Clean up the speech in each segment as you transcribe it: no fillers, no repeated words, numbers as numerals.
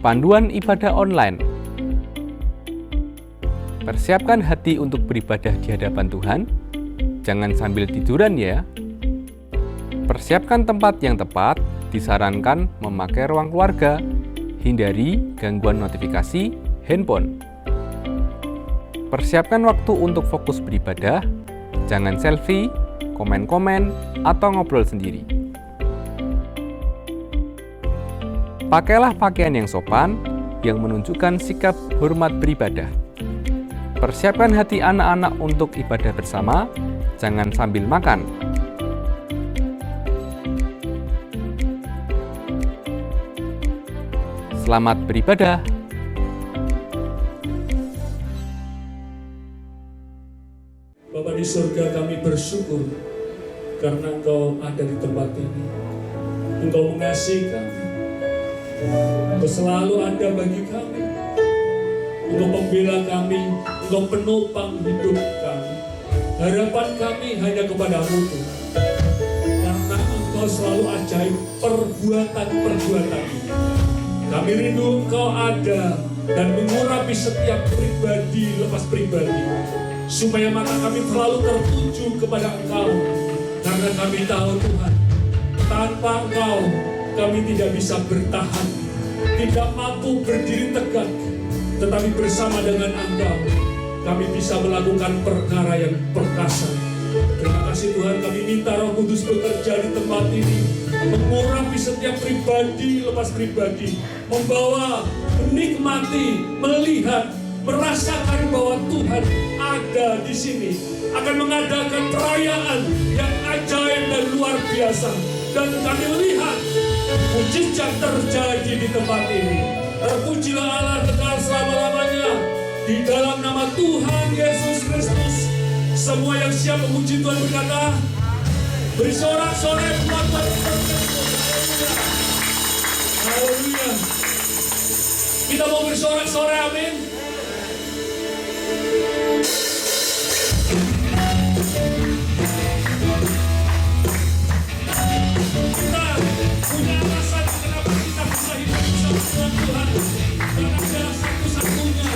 Panduan ibadah online. Persiapkan hati untuk beribadah di hadapan Tuhan. Jangan sambil tiduran ya. Persiapkan tempat yang tepat. Disarankan memakai ruang keluarga. Hindari gangguan notifikasi handphone. Persiapkan waktu untuk fokus beribadah. Jangan selfie, komen-komen, atau ngobrol sendiri. Pakailah pakaian yang sopan, yang menunjukkan sikap hormat beribadah. Persiapkan hati anak-anak untuk ibadah bersama, jangan sambil makan. Selamat beribadah. Bapa di surga, kami bersyukur karena Engkau ada di tempat ini. Engkau mengasihi kami. Engkau selalu ada bagi kami. Engkau pembela kami. Engkau penopang hidup kami. Harapan kami hanya kepadamu Tuhan. Karena Engkau selalu ajaib perbuatan-perbuatan ini. Kami rindu Engkau ada dan mengurapi setiap pribadi lepas pribadi. Supaya mata kami selalu tertuju kepada Engkau. Karena kami tahu Tuhan, tanpa Engkau kami tidak bisa bertahan, tidak mampu berdiri tegak. Tetapi bersama dengan Engkau kami bisa melakukan perkara yang perkasa. Terima kasih Tuhan, kami minta Roh Kudus bekerja di tempat ini, mengurapi setiap pribadi lepas pribadi, membawa, menikmati, melihat, merasakan bahwa Tuhan ada di sini, akan mengadakan perayaan yang ajaib dan luar biasa. Dan kami lihat mujizat terjadi di tempat ini. Terpujilah Allah kekal selama-lamanya. Di dalam nama Tuhan Yesus Kristus, semua yang siap memuji Tuhan berkata, beri sorak-sorai buat Tuhan. Haleluya. Kita mau bersorak-sorai, amin. Kita punya alasan kenapa kita bisa hidup bersama Tuhan. Karena dia satu-satunya.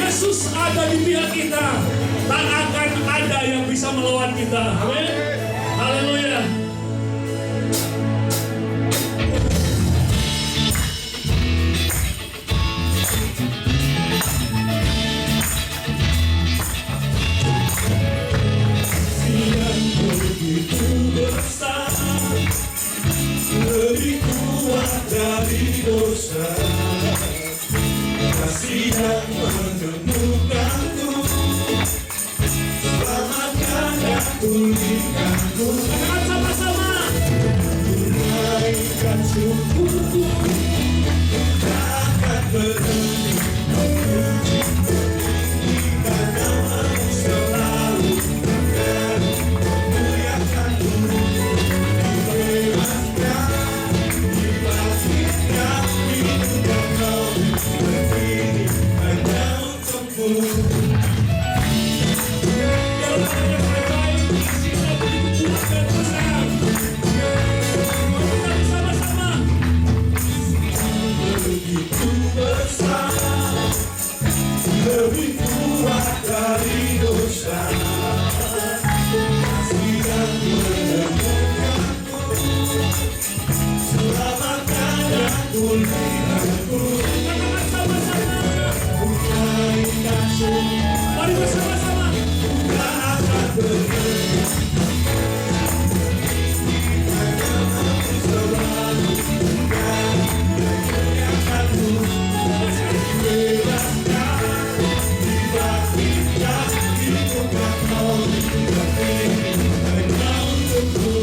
Yesus ada di pihak kita, tak akan ada yang bisa melawan kita. Amin. Haleluya. Yang begitu besar, lebih kuat dari dosa. Kasih yang menemukanku, selamatkan dan pulihkanku. Katakan sama-sama. Tunaikan syukurku, takkan berhenti memuji meninggikan namamu selalu. Dan memuliakanmu, dibebaskan, dibangkitkan, hidupkan kau. Lebih kuat dari dosa. Kasih yang menemukanku, selamatkan dan pulihkanku. Mari bersama-sama. Tak akan berhenti. Namamu selalu dan memuliakanmu. Dibebaskan, dibangkitkan, hidupkan kau. Berdiri hanya untukku.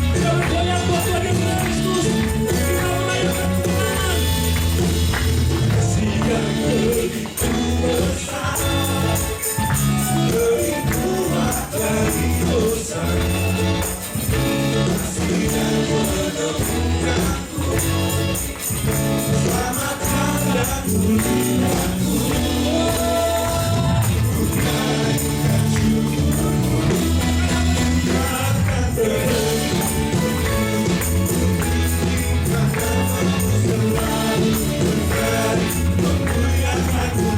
Kita bergoyang buat Tuhan Kristus. Kita melayani Tuhan. Yang begitu besar, lebih kuat dari dosa. Kasih yang menemukanku, selamatkan dan pulihkanku. Tunaikan syukurku, takkan berhenti meninggikan namamu selalu. Berdiri memuliakanmu,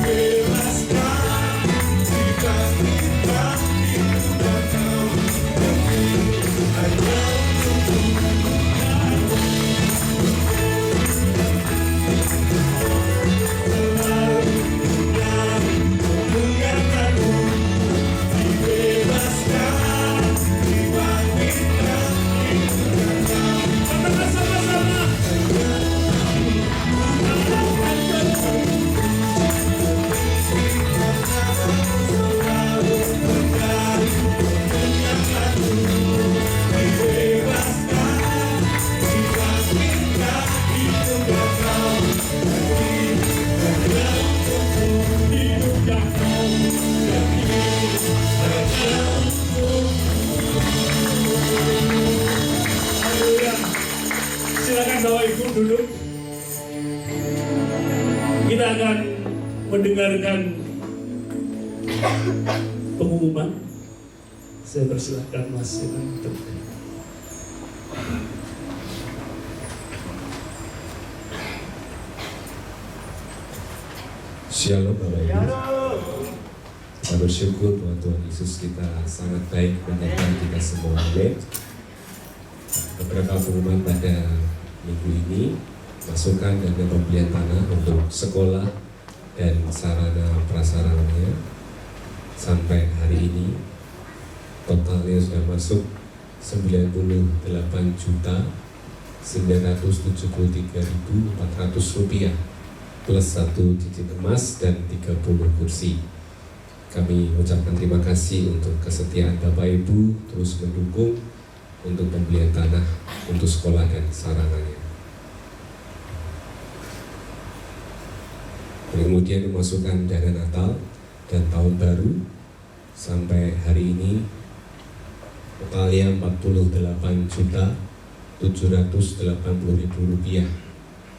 dibebaskan, dibangkitkan, hidupkan kau. Berdiri hanya untukmu. Bapak Ibu duduk. Kita akan mendengarkan pengumuman. Saya persilahkan Mas Sinan untuk Shalom Bapak Ibu. Kita bersyukur bahwa Tuhan Yesus kita sangat baik menyertai kita semua. Amin. Beberapa pengumuman pada minggu ini, masukan dana pembelian tanah untuk sekolah dan sarana prasarananya sampai hari ini totalnya sudah masuk 98.973.400 rupiah plus 1 cincin emas dan 30 kursi. Kami ucapkan terima kasih untuk kesetiaan Bapak Ibu terus mendukung untuk pembelian tanah untuk sekolah dan sarananya. Kemudian memasukkan dana Natal dan Tahun Baru sampai hari ini totalnya 48.780.000 rupiah,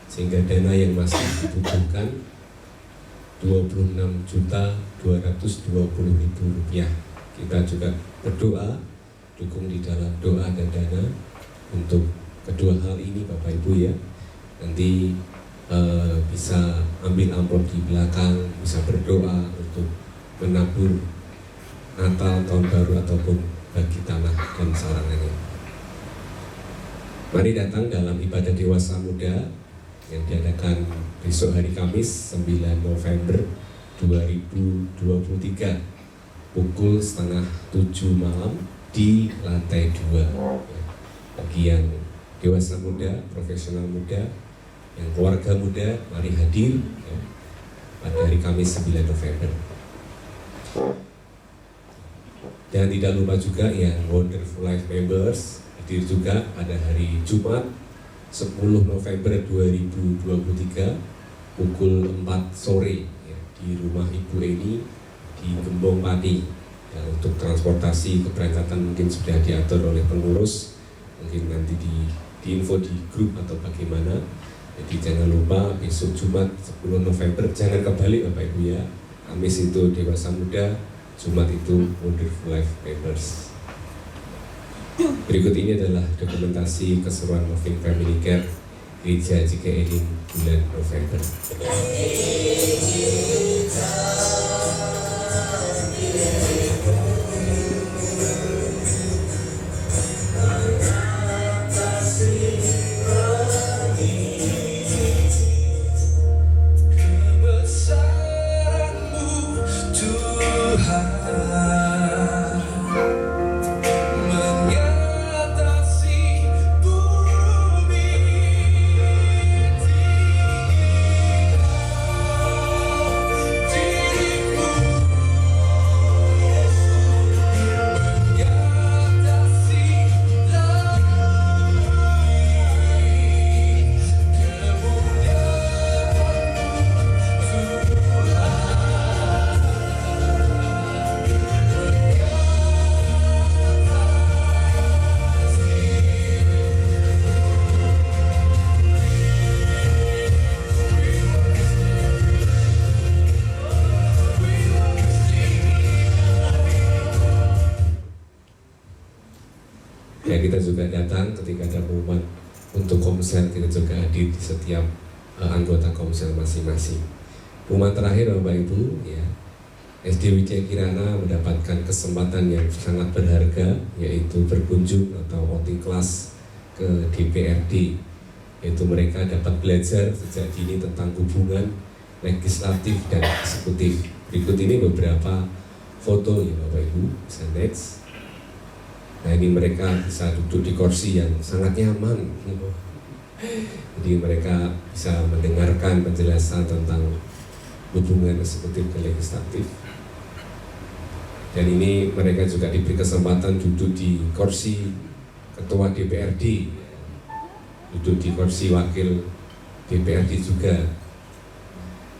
sehingga dana yang masih dibutuhkan 26.220.000 rupiah. Kita juga berdoa, dukung di dalam doa dan dana untuk kedua hal ini Bapak Ibu ya. Nanti bisa ambil amplop di belakang, bisa berdoa untuk menabur Natal, Tahun Baru ataupun bagi tanah dan sarangannya. Mari datang dalam ibadah dewasa muda yang diadakan besok hari Kamis 9 November 2023 pukul 6:30 malam di lantai 2. Bagi yang dewasa muda, profesional muda, yang keluarga muda, mari hadir ya, pada hari Kamis 9 November. Dan tidak lupa juga yang Wonderful Life Members hadir juga pada hari Jumat 10 November 2023 pukul 4 sore ya, di rumah Ibu Eni di Gembong Pati. Ya, untuk transportasi keberangkatan mungkin sudah diatur oleh pengurus, mungkin nanti di info di grup atau bagaimana. Jadi jangan lupa besok Jumat 10 November jangan kebalik Bapak Ibu ya. Kamis itu dewasa muda, Jumat itu Wonderful Life Members. Berikut ini adalah dokumentasi keseruan Loving Family Care Gereja JKI bulan November. Ya, kita juga datang ketika ada pengumuman untuk komsel, kita juga hadir di setiap anggota komsel masing-masing. Pengumuman terakhir Bapak Ibu ya, SD Wijaya Kirana mendapatkan kesempatan yang sangat berharga, yaitu berkunjung atau outing kelas ke DPRD, yaitu mereka dapat belajar sejak dini tentang hubungan legislatif dan eksekutif. Berikut ini beberapa foto ya Bapak Ibu, bisa next. Nah ini mereka bisa duduk di kursi yang sangat nyaman, jadi mereka bisa mendengarkan penjelasan tentang hubungan eksekutif dan legislatif. Dan ini mereka juga diberi kesempatan duduk di kursi ketua DPRD, duduk di kursi wakil DPRD juga.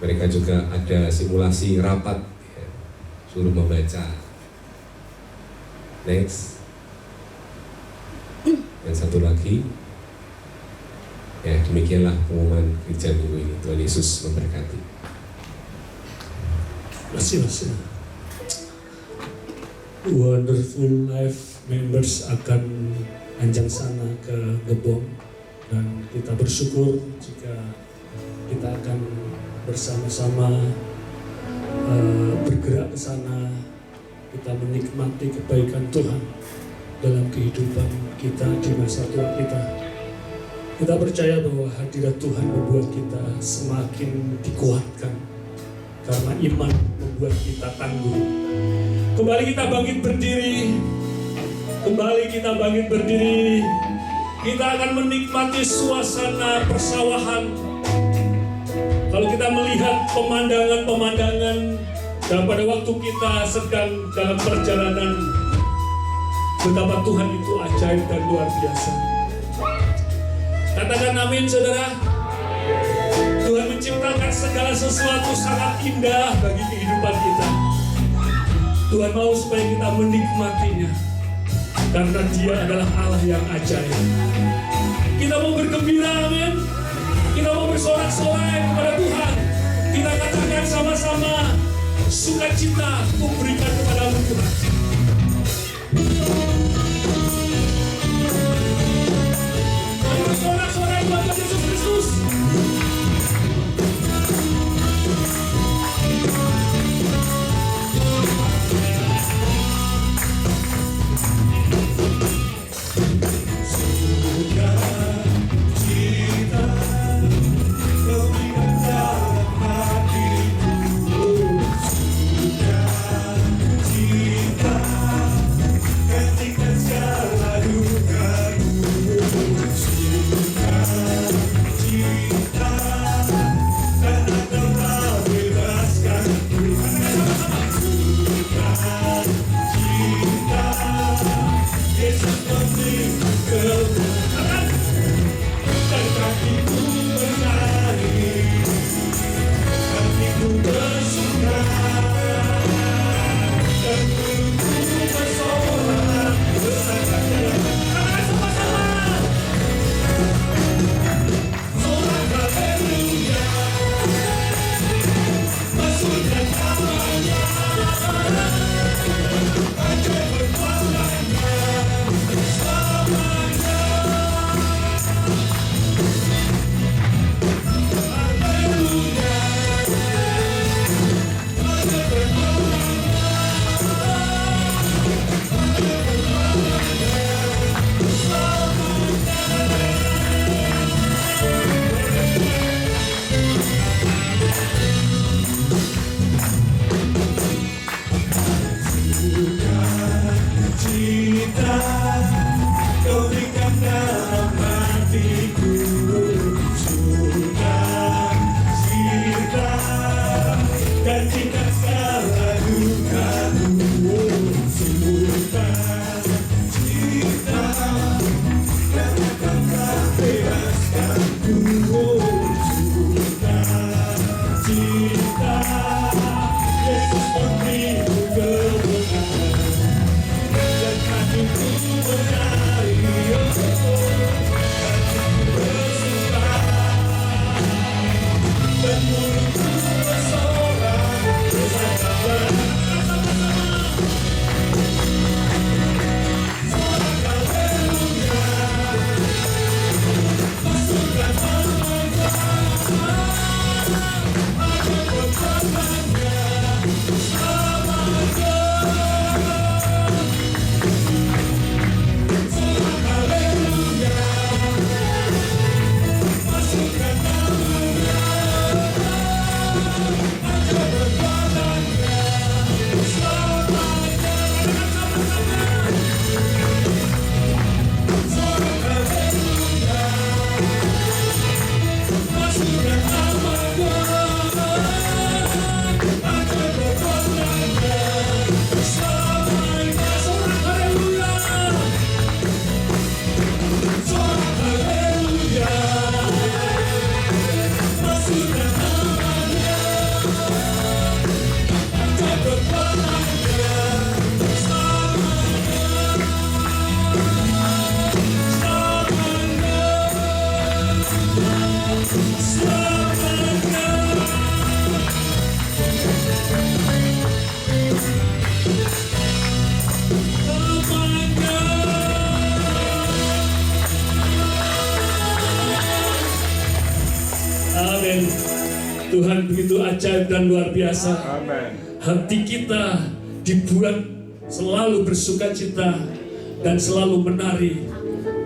Mereka juga ada simulasi rapat, ya, suruh membaca. Next. Dan satu lagi, Ya, demikianlah pengumuman gereja minggu ini. Tuhan Yesus memberkati. Masih. Wonderful Life members akan anjang sana ke Gebong, dan kita bersyukur jika kita akan bersama-sama bergerak ke sana. Kita menikmati kebaikan Tuhan dalam kehidupan kita di masa tua kita. Kita percaya bahwa hadirat Tuhan membuat kita semakin dikuatkan, karena iman membuat kita tangguh. Kembali kita bangkit berdiri. Kita akan menikmati suasana persawahan. Kalau kita melihat pemandangan dan pada waktu kita sedang dalam perjalanan, betapa Tuhan itu ajaib dan luar biasa. Katakan amin, saudara. Tuhan menciptakan segala sesuatu sangat indah bagi kehidupan kita. Tuhan mau supaya kita menikmatinya, karena Dia adalah Allah yang ajaib. Kita mau bergembira, amin. Kita mau bersorak-sorai kepada Tuhan. Kita katakan sama-sama, sukacita kuberikan kepadamu Tuhan. Bersorak-sorai buat Yesus Kristus. Kita Amin. Tuhan begitu ajaib dan luar biasa. Amin. Hati kita dibuat selalu bersukacita dan selalu menari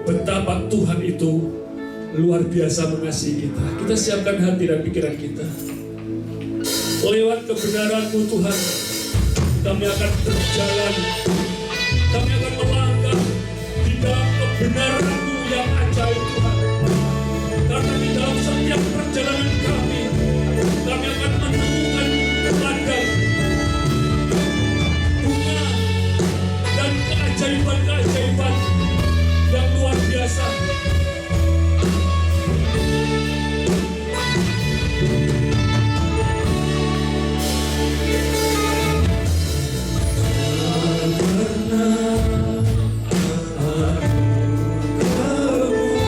betapa Tuhan itu luar biasa mengasihi kita. Kita siapkan hati dan pikiran kita. Lewat kebenaran-Mu Tuhan, kami akan berjalan, kami akan melangkah di dalam kebenaran-Mu yang ajaib Tuhan. Karena di dalam setiap perjalanan kami akan menemukan ladang, bunga, dan keajaiban-keajaiban yang luar biasa. Karena aku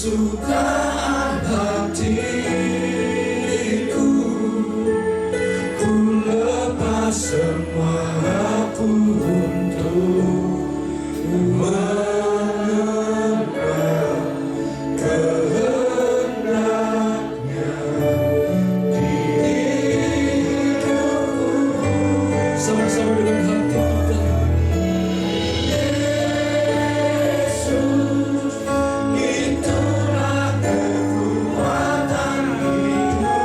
kesukaan hatiku, ku lepas semua untuk mengemban kehendaknya di hidupku. Sama-sama dengan hati kita. Yesus, itulah kekuatan hidupku.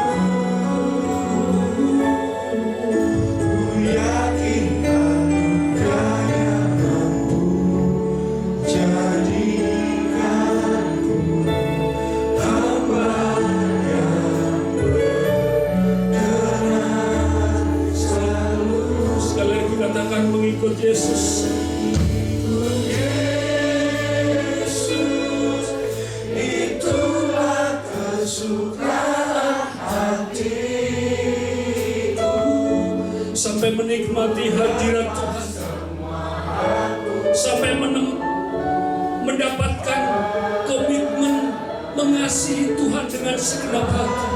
Ku yakin anugerahnya mampu jadikanku hamba yang benar selalu. Sekali lagi katakan mengikut Yesus. Yesus, itulah kesukaan hatiku. Sampai menikmati hadirat Tuhan, sampai mendapatkan komitmen mengasihi Tuhan dengan segenap hati.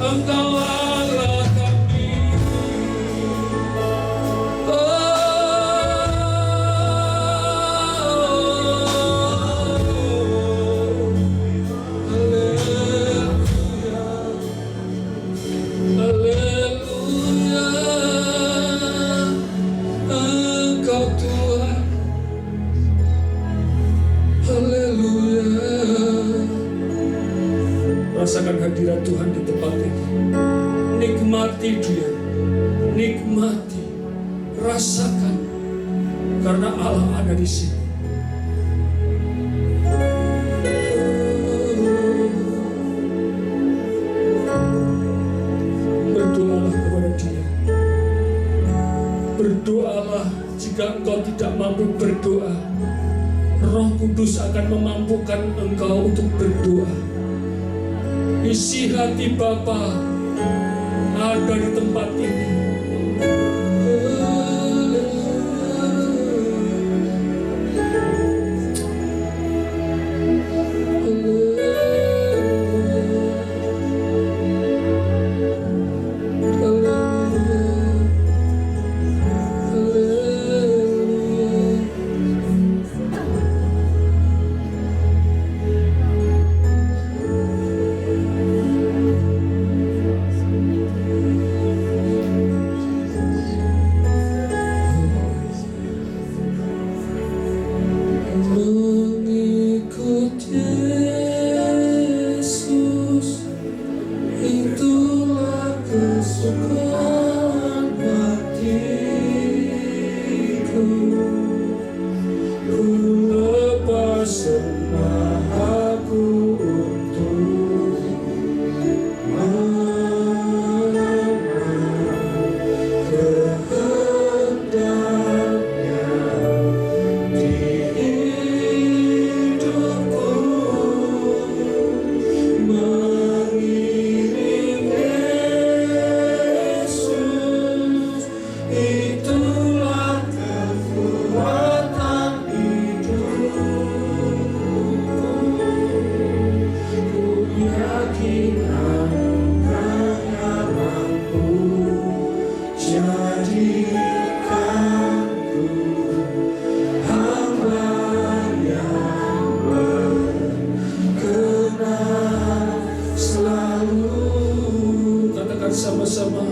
Engkau Allah kami. Haleluya, Engkau Tuhan. Haleluya. Rasakan hadirat Tuhan di tempat ini. Nikmati Dia, nikmati, rasakan, karena Allah ada di sini. Berdoalah kepada Dia. Berdoalah jika engkau tidak mampu berdoa. Roh Kudus akan memampukan engkau untuk berdoa. Isi hati Bapa ada di tempat ini. Mengikut Yesus, itulah kesukaan hatiku. Ku lepas semua aku untuk menemani kehendaknya di hidupku. Mengiring Yesus, itulah kekuatan hidupku. Ku yakin anugerahnya mampu jadikanku hamba yang berkenan selalu. Katakan sama-sama.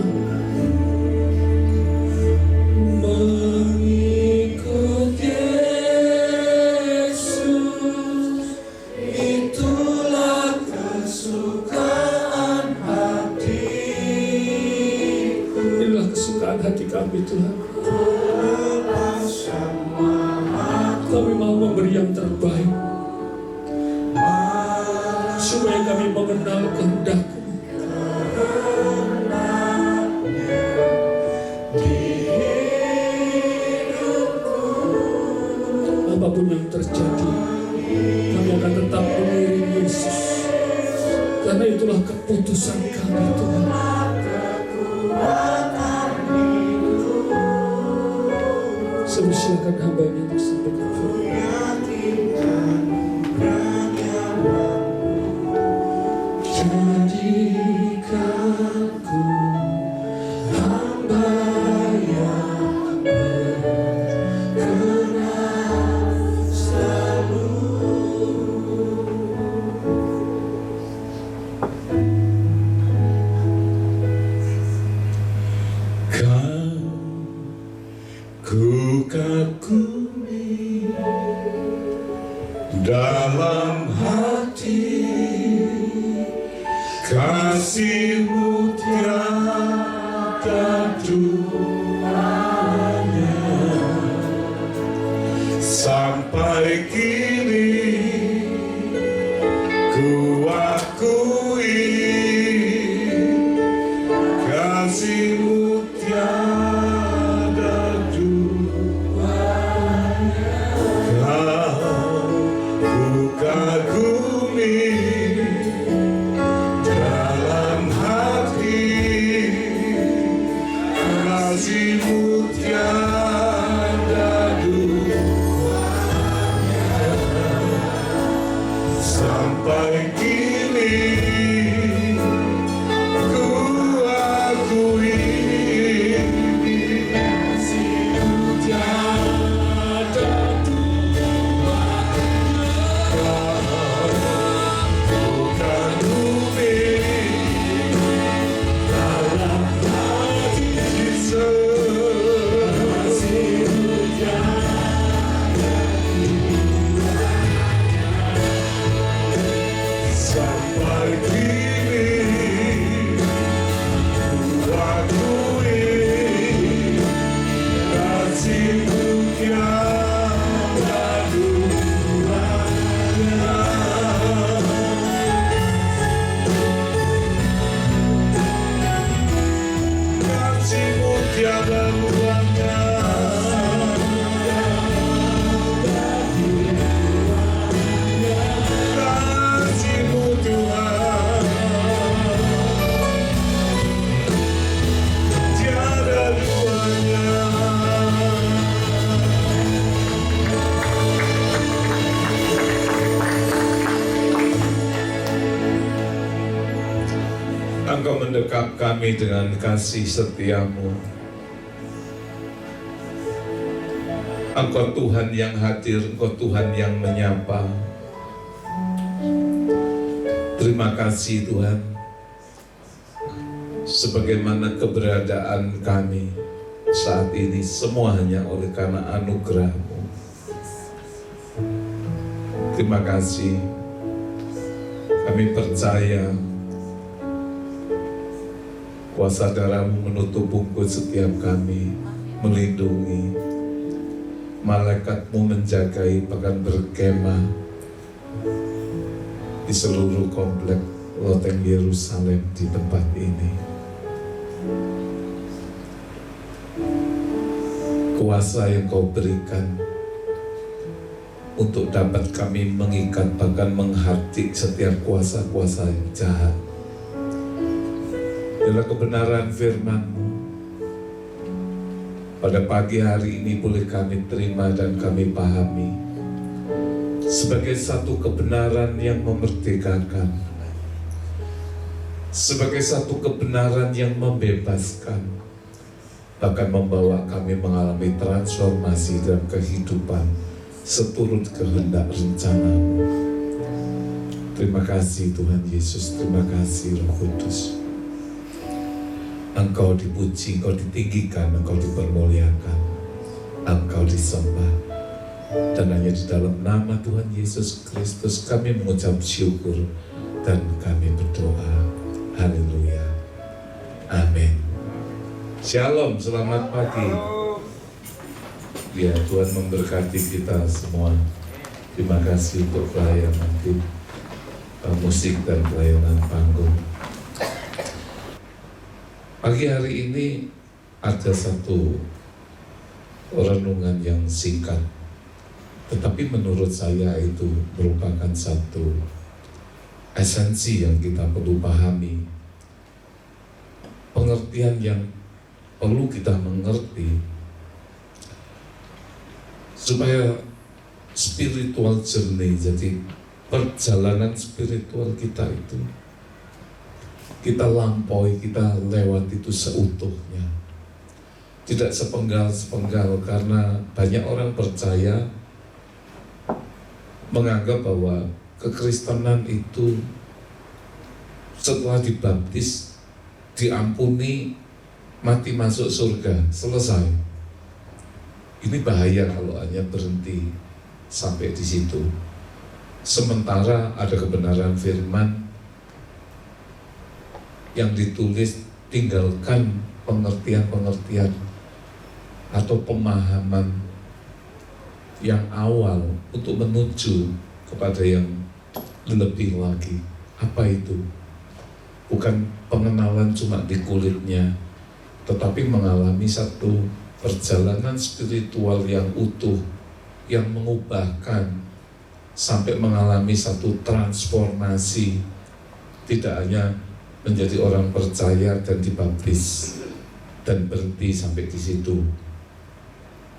Mengikut Yesus, itulah kesukaan hatiku. Inilah kesukaan hati kami, Tuhan. Kami mau memberi yang terbaik, supaya kami mengenal kehendak-Mu. Apapun yang terjadi, kami akan tetap mengiring Yesus, karena itulah keputusan kami, Tuhan. Silakan hamba-Nya untuk sampaikan firman. Jadikanku hamba yang berkenan selalu. Ku kagumi dalam hati, kasih-Mu tiada duanya. Sampai kini ku akui, kasih-Mu tiada duanya. Ku kagumi dalam hati, kasih-Mu tiada duanya. tiada duanya. Kasih-Mu Tuhan tiada duanya. Engkau mendekap kami dengan kasih setia-Mu. Engkau Tuhan yang hadir, Engkau Tuhan yang menyapa. Terima kasih Tuhan, sebagaimana keberadaan kami saat ini semua hanya oleh karena anugerah-Mu. Terima kasih, kami percaya kuasa darah-Mu menutup bungkul setiap kami, melindungi. Malaikat-Mu menjagai, bahkan berkemah di seluruh komplek loteng Yerusalem di tempat ini. Kuasa yang Kau berikan untuk dapat kami mengikat, bahkan menghardik setiap kuasa-kuasa yang jahat. Adalah kebenaran firman-Mu. Pada pagi hari ini boleh kami terima dan kami pahami sebagai satu kebenaran yang memerdekakan, sebagai satu kebenaran yang membebaskan, bahkan membawa kami mengalami transformasi dalam kehidupan seturut kehendak rencana-Mu. Terima kasih Tuhan Yesus, terima kasih Roh Kudus. Engkau dipuji, Engkau ditinggikan, Engkau dipermuliakan, Engkau disembah. Dan hanya di dalam nama Tuhan Yesus Kristus kami mengucap syukur dan kami berdoa. Haleluya. Amin. Shalom, selamat pagi. Ya, Tuhan memberkati kita semua. Terima kasih untuk pelayanan tim musik dan pelayanan panggung. Pagi hari ini ada satu renungan yang singkat, tetapi menurut saya itu merupakan satu esensi yang kita perlu pahami, pengertian yang perlu kita mengerti supaya spiritual journey, jadi perjalanan spiritual kita itu kita lampaui, kita lewat itu seutuhnya, tidak sepenggal-sepenggal. Karena banyak orang percaya, menganggap bahwa kekristenan itu setelah dibaptis, diampuni, mati masuk surga, selesai. Ini bahaya kalau hanya berhenti sampai di situ. Sementara ada kebenaran firman yang ditulis, tinggalkan pengertian-pengertian atau pemahaman yang awal untuk menuju kepada yang lebih lagi. Apa itu? Bukan pengenalan cuma di kulitnya, tetapi mengalami satu perjalanan spiritual yang utuh, yang mengubahkan sampai mengalami satu transformasi, tidak hanya menjadi orang percaya dan dibaptis dan berhenti sampai di situ.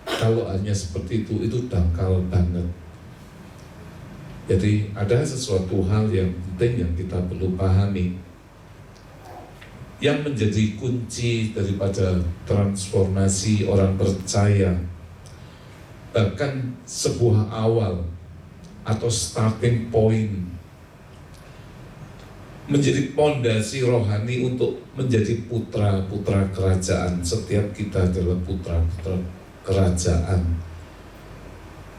Kalau hanya seperti itu dangkal banget. Jadi ada sesuatu hal yang penting yang kita perlu pahami, yang menjadi kunci daripada transformasi orang percaya, bahkan sebuah awal atau starting point, menjadi pondasi rohani untuk menjadi putra-putra kerajaan. Setiap kita adalah putra-putra kerajaan.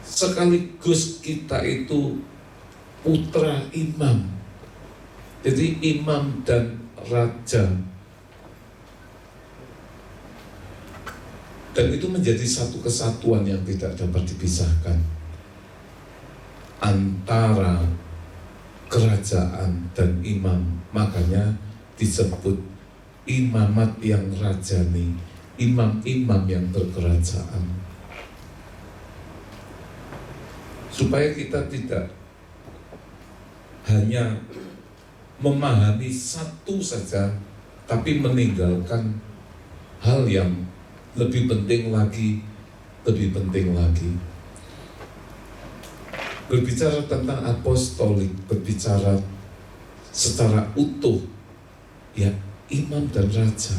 Sekaligus kita itu putra imam. Jadi imam dan raja. Dan itu menjadi satu kesatuan yang tidak dapat dipisahkan antara kerajaan dan imam. Makanya disebut imamat yang rajani, imam-imam yang berkerajaan, supaya kita tidak hanya memahami satu saja, tapi meninggalkan hal yang lebih penting lagi. Berbicara tentang apostolik, berbicara secara utuh, ya, imam dan raja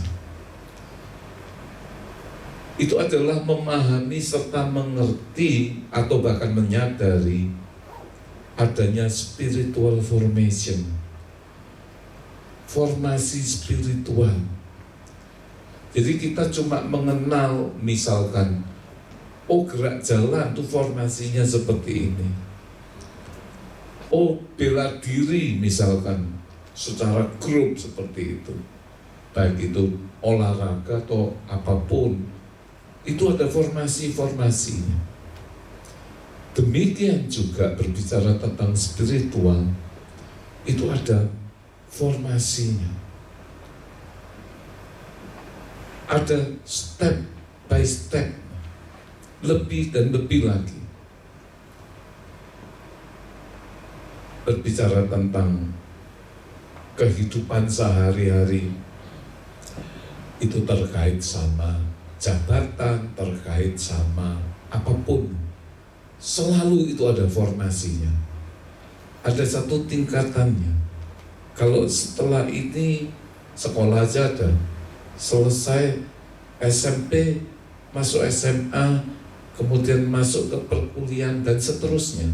itu adalah memahami serta mengerti atau bahkan menyadari adanya spiritual formation, formasi spiritual. Jadi kita cuma mengenal, misalkan, oh gerak jalan tuh formasinya seperti ini, oh bela diri misalkan secara grup seperti itu, baik itu olahraga atau apapun, itu ada formasi-formasinya. Demikian juga berbicara tentang spiritual, itu ada formasinya, ada step by step, lebih dan lebih lagi. Berbicara tentang kehidupan sehari-hari, itu terkait sama jabatan, terkait sama apapun, selalu itu ada formasinya, ada satu tingkatannya. Kalau setelah ini sekolah aja ada, selesai SMP, masuk SMA, kemudian masuk ke perkuliahan dan seterusnya,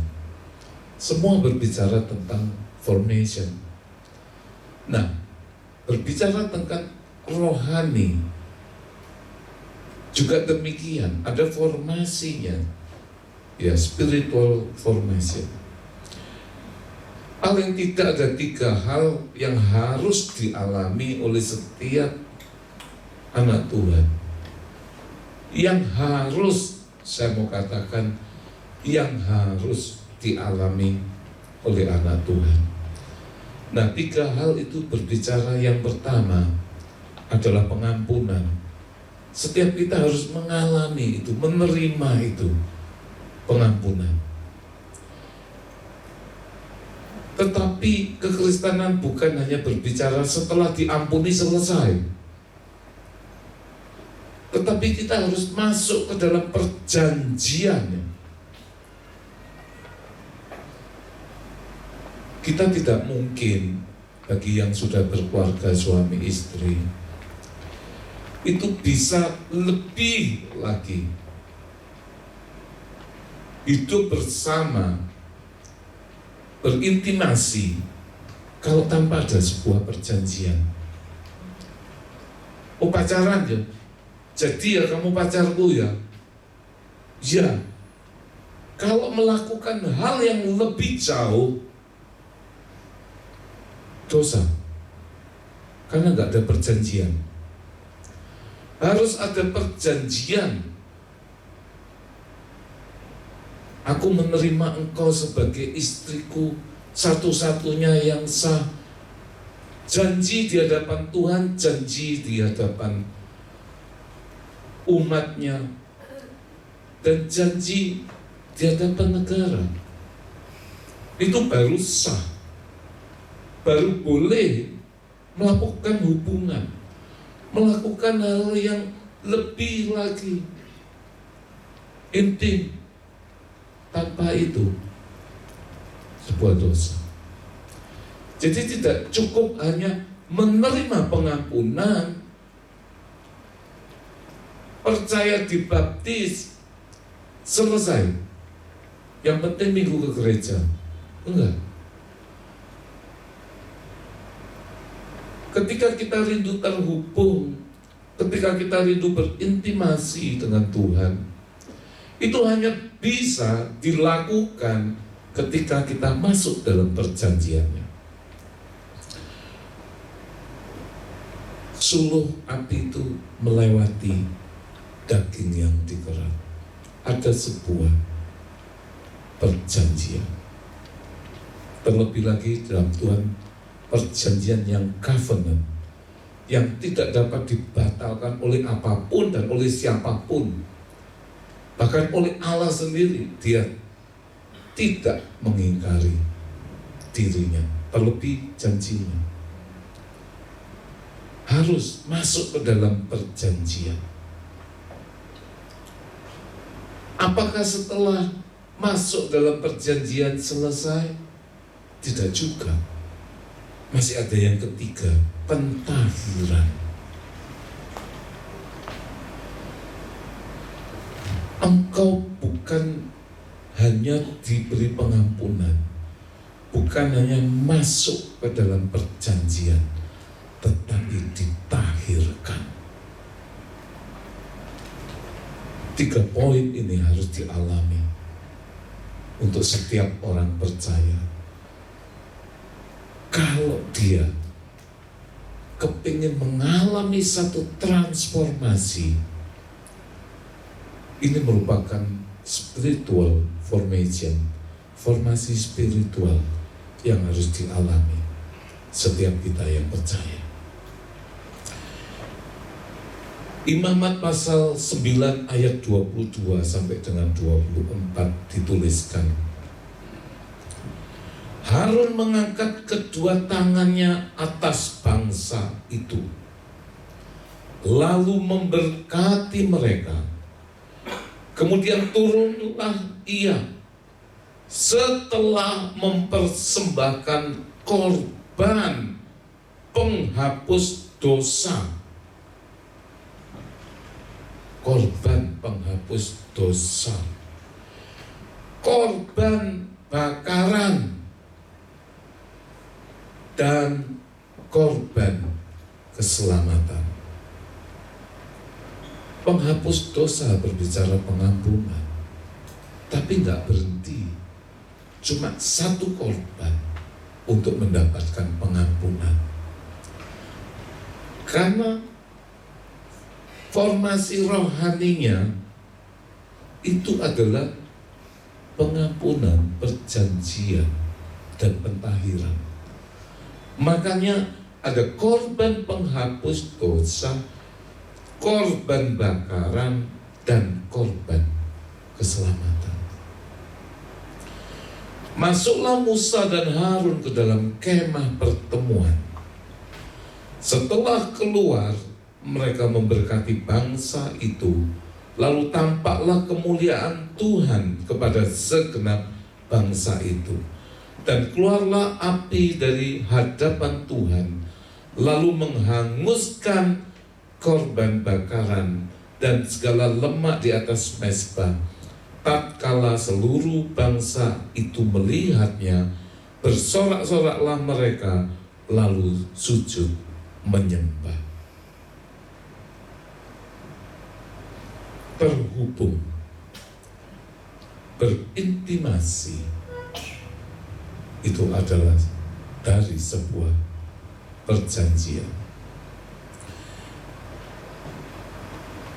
semua berbicara tentang formation. Nah, berbicara tentang rohani juga demikian, ada formasinya, ya, spiritual formation. Paling tidak ada 3 hal yang harus dialami oleh setiap anak Tuhan, yang harus, saya mau katakan, yang harus dialami oleh anak Tuhan. Nah, 3 hal itu berbicara, yang pertama adalah pengampunan. Setiap kita harus mengalami itu, menerima itu, pengampunan. Tetapi kekristenan bukan hanya berbicara setelah diampuni selesai, tetapi kita harus masuk ke dalam perjanjian. Kita tidak mungkin, bagi yang sudah berkeluarga suami istri, itu bisa lebih lagi hidup bersama, berintimasi, kalau tanpa ada sebuah perjanjian. Oh, pacaran ya, jadi ya kamu pacarku ya. Ya, kalau melakukan hal yang lebih jauh, dosa, karena nggak ada perjanjian. Harus ada perjanjian. Aku menerima engkau sebagai istriku satu-satunya yang sah. Janji di hadapan Tuhan, janji di hadapan umatnya, dan janji di hadapan negara. Itu baru sah, baru boleh melakukan hubungan, melakukan hal yang lebih lagi intim. Tanpa itu sebuah dosa. Jadi tidak cukup hanya menerima pengampunan, percaya dibaptis, selesai. Yang penting minggu ke gereja. Enggak. Ketika kita rindu terhubung, ketika kita rindu berintimasi dengan Tuhan, itu hanya bisa dilakukan ketika kita masuk dalam perjanjiannya. Suluh api itu melewati daging yang dikerat. Ada sebuah perjanjian. Terlebih lagi dalam Tuhan, perjanjian yang covenant, yang tidak dapat dibatalkan oleh apapun dan oleh siapapun. Bahkan oleh Allah sendiri, Dia tidak mengingkari dirinya, terlebih janjinya. Harus masuk ke dalam perjanjian. Apakah setelah masuk dalam perjanjian selesai? Tidak juga. Masih ada yang ketiga, pentahiran. Engkau bukan hanya diberi pengampunan, bukan hanya masuk ke dalam perjanjian, tetapi ditahirkan. 3 poin ini harus dialami untuk setiap orang percaya. Kalau dia kepingin mengalami satu transformasi, ini merupakan spiritual formation, formasi spiritual yang harus dialami setiap kita yang percaya. Imamat pasal 9 ayat 22 sampai dengan 24 dituliskan, Harun mengangkat kedua tangannya atas bangsa itu, lalu memberkati mereka. Kemudian turunlah ia setelah mempersembahkan korban penghapus dosa. Korban penghapus dosa, korban bakaran, dan korban keselamatan. Penghapus dosa berbicara pengampunan, tapi nggak berhenti cuma satu korban untuk mendapatkan pengampunan. Karena formasi rohaninya itu adalah pengampunan, perjanjian, dan pentahiran. Makanya ada korban penghapus dosa, korban bakaran, dan korban keselamatan. Masuklah Musa dan Harun ke dalam kemah pertemuan. Setelah keluar, mereka memberkati bangsa itu, lalu tampaklah kemuliaan Tuhan kepada segenap bangsa itu. Dan keluarlah api dari hadapan Tuhan, lalu menghanguskan korban bakaran dan segala lemak di atas mezbah. Tatkala seluruh bangsa itu melihatnya, bersorak-soraklah mereka, lalu sujud menyembah. Terhubung, berintimasi, itu adalah dari sebuah perjanjian.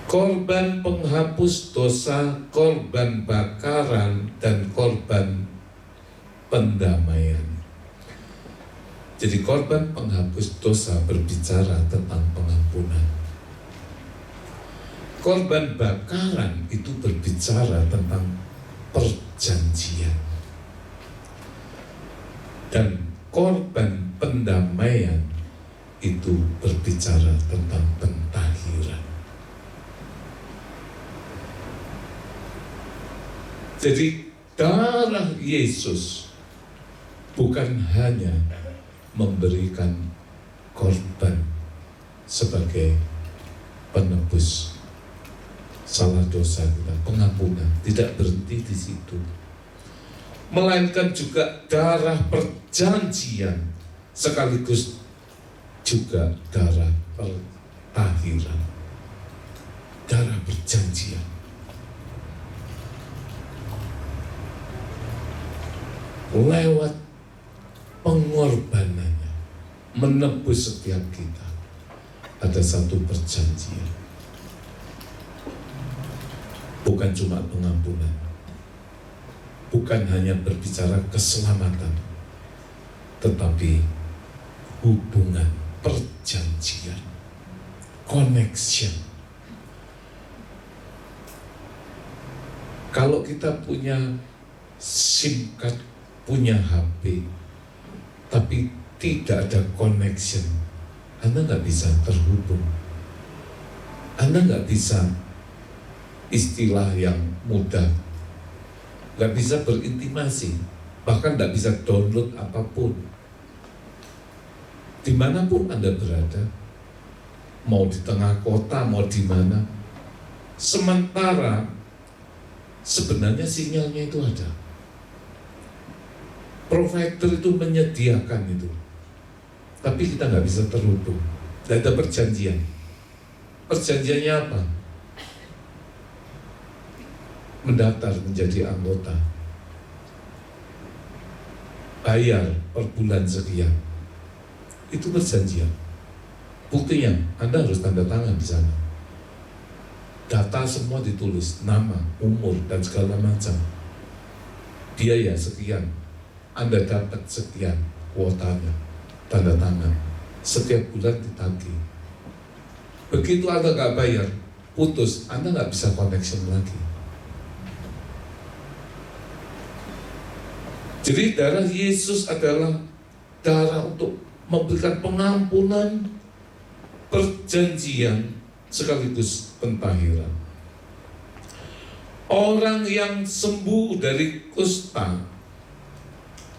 Korban penghapus dosa, korban bakaran, dan korban pendamaian. Jadi korban penghapus dosa berbicara tentang pengampunan. Korban bakaran itu berbicara tentang perjanjian. Dan korban pendamaian itu berbicara tentang pentahiran. Jadi darah Yesus bukan hanya memberikan korban sebagai penebus salah dosa kita, pengampunan, tidak berhenti di situ, melainkan juga darah perjanjian sekaligus juga darah pentahiran, darah perjanjian. Lewat pengorbanannya menebus setiap kita, ada satu perjanjian. Bukan cuma pengampunan, bukan hanya berbicara keselamatan, tetapi hubungan perjanjian. connection. Kalau kita punya SIM card, punya HP, tapi tidak ada connection, Anda nggak bisa terhubung. Anda nggak bisa, istilah yang mudah, nggak bisa berintimasi, bahkan nggak bisa download apapun. Dimanapun Anda berada, mau di tengah kota, mau di mana, sementara sebenarnya sinyalnya itu ada. Provider itu menyediakan itu, tapi kita nggak bisa terhubung. Tidak ada perjanjian. Perjanjiannya apa? Mendaftar menjadi anggota, bayar per bulan sekian. Itu perjanjian. Buktinya, Anda harus tanda tangan di sana. Data semua ditulis, nama, umur, dan segala macam. Biaya sekian, Anda dapat sekian kuotanya, tanda tangan. Setiap bulan ditagih. Begitu Anda nggak bayar, putus, Anda nggak bisa connection lagi. Jadi darah Yesus adalah darah untuk memberikan pengampunan, perjanjian, sekaligus pentahiran. Orang yang sembuh dari kusta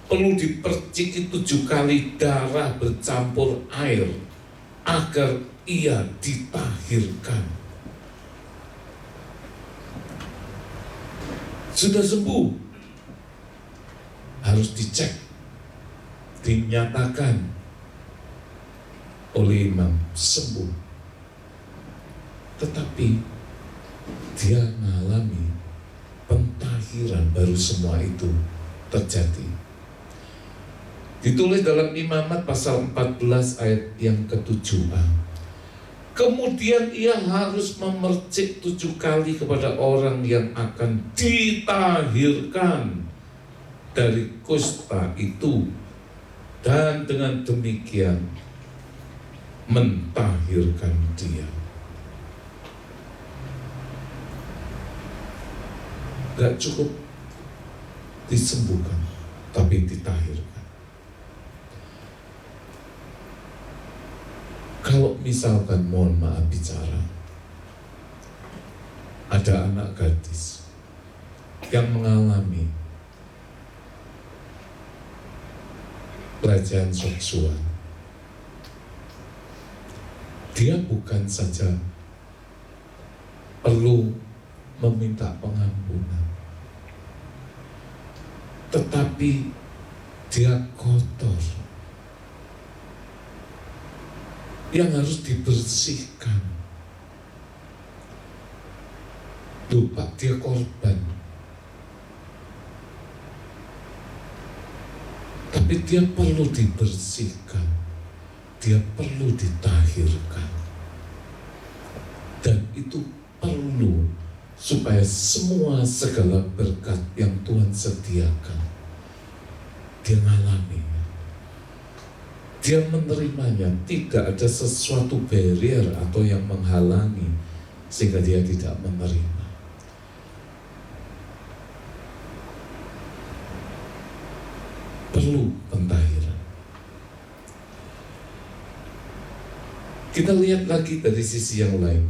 perlu diperciki 7 kali darah bercampur air agar ia ditahirkan. Sudah sembuh, harus dicek, dinyatakan oleh imam sembuh, tetapi dia mengalami pentahiran, baru semua itu terjadi. Ditulis dalam Imamat pasal 14 ayat yang ke-7a. Kemudian ia harus memercik 7 kali kepada orang yang akan ditahirkan dari kusta itu, dan dengan demikian mentahirkan dia. Gak cukup disembuhkan, tapi ditahirkan. Kalau misalkan, mohon maaf bicara, ada anak gadis yang mengalami pelecehan seksual, dia bukan saja perlu meminta pengampunan, tetapi dia kotor, yang harus dibersihkan. Lupa dia korban, tapi dia perlu dibersihkan, dia perlu ditahirkan, dan itu perlu supaya semua segala berkat yang Tuhan sediakan dia mengalami, dia menerimanya. Tidak ada sesuatu barrier atau yang menghalangi sehingga dia tidak menerima. Perlu pentahiran. Kita lihat lagi dari sisi yang lain.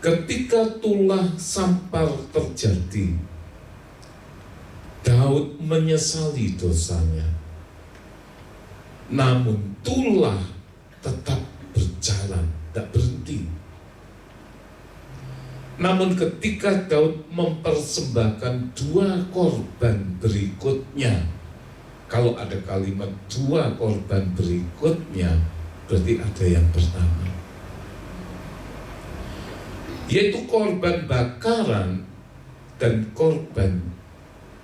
Ketika tulah sampar terjadi, Daud menyesali dosanya. Namun tulah tetap berjalan, tidak berhenti. Namun ketika Daud mempersembahkan 2 korban berikutnya, kalau ada kalimat 2 korban berikutnya, berarti ada yang pertama, yaitu korban bakaran dan korban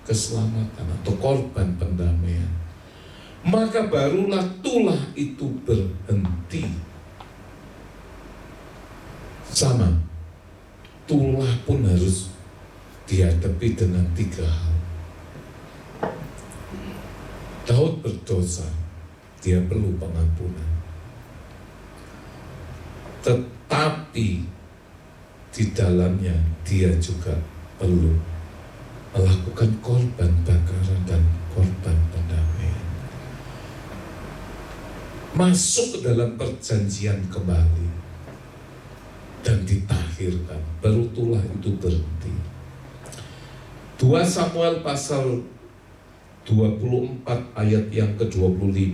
keselamatan atau korban pendamaian. Maka barulah tulah itu berhenti. Sama, tulah pun harus dihadapi dengan 3 hal. Daud berdosa, dia perlu pengampunan. tetapi di dalamnya dia juga perlu melakukan korban bakaran dan korban pendamaian. Masuk ke dalam perjanjian kembali dan ditahirkan, baru itulah itu berhenti. 2 Samuel pasal 24 ayat yang ke-25.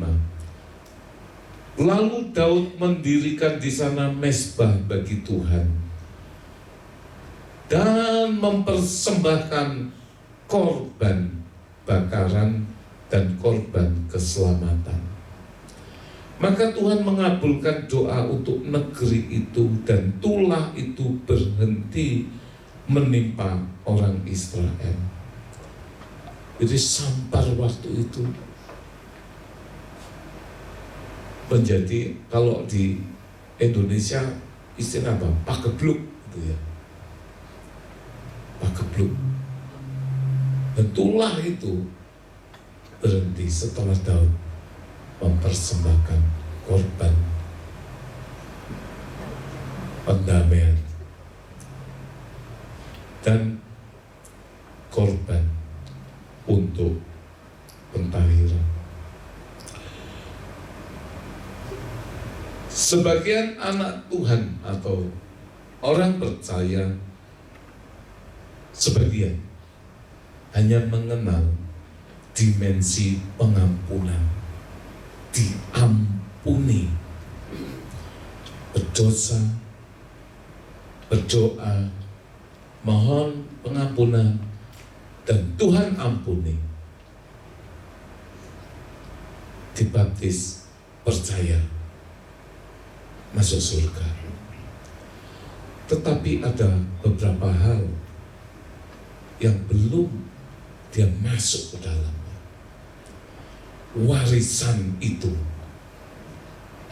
Lalu Daud mendirikan di sana mezbah bagi Tuhan dan mempersembahkan korban bakaran dan korban keselamatan. Maka Tuhan mengabulkan doa untuk negeri itu dan tulah itu berhenti menimpa orang Israel. Jadi sampar waktu itu menjadi, kalau di Indonesia istilah apa? Pagebluk gitu ya. Pagebluk. Dan tulah itu berhenti setelah Daud mempersembahkan korban pendamaian dan korban untuk pentahiran. Sebagian anak Tuhan atau orang percaya, sebagian hanya mengenal dimensi pengampunan, diampuni, berdosa, berdoa, mohon pengampunan, dan Tuhan ampuni, dibaptis, percaya, masuk surga. Tetapi ada beberapa hal yang belum dia masuk ke dalamnya. Warisan itu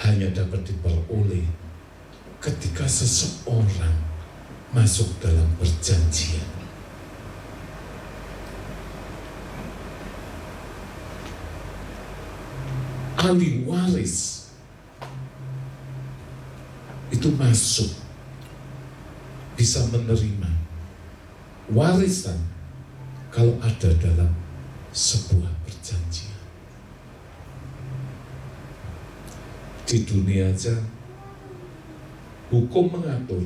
hanya dapat diperoleh ketika seseorang masuk dalam perjanjian. Ahli waris itu masuk, bisa menerima warisan kalau ada dalam sebuah perjanjian. Di dunia aja hukum mengatur,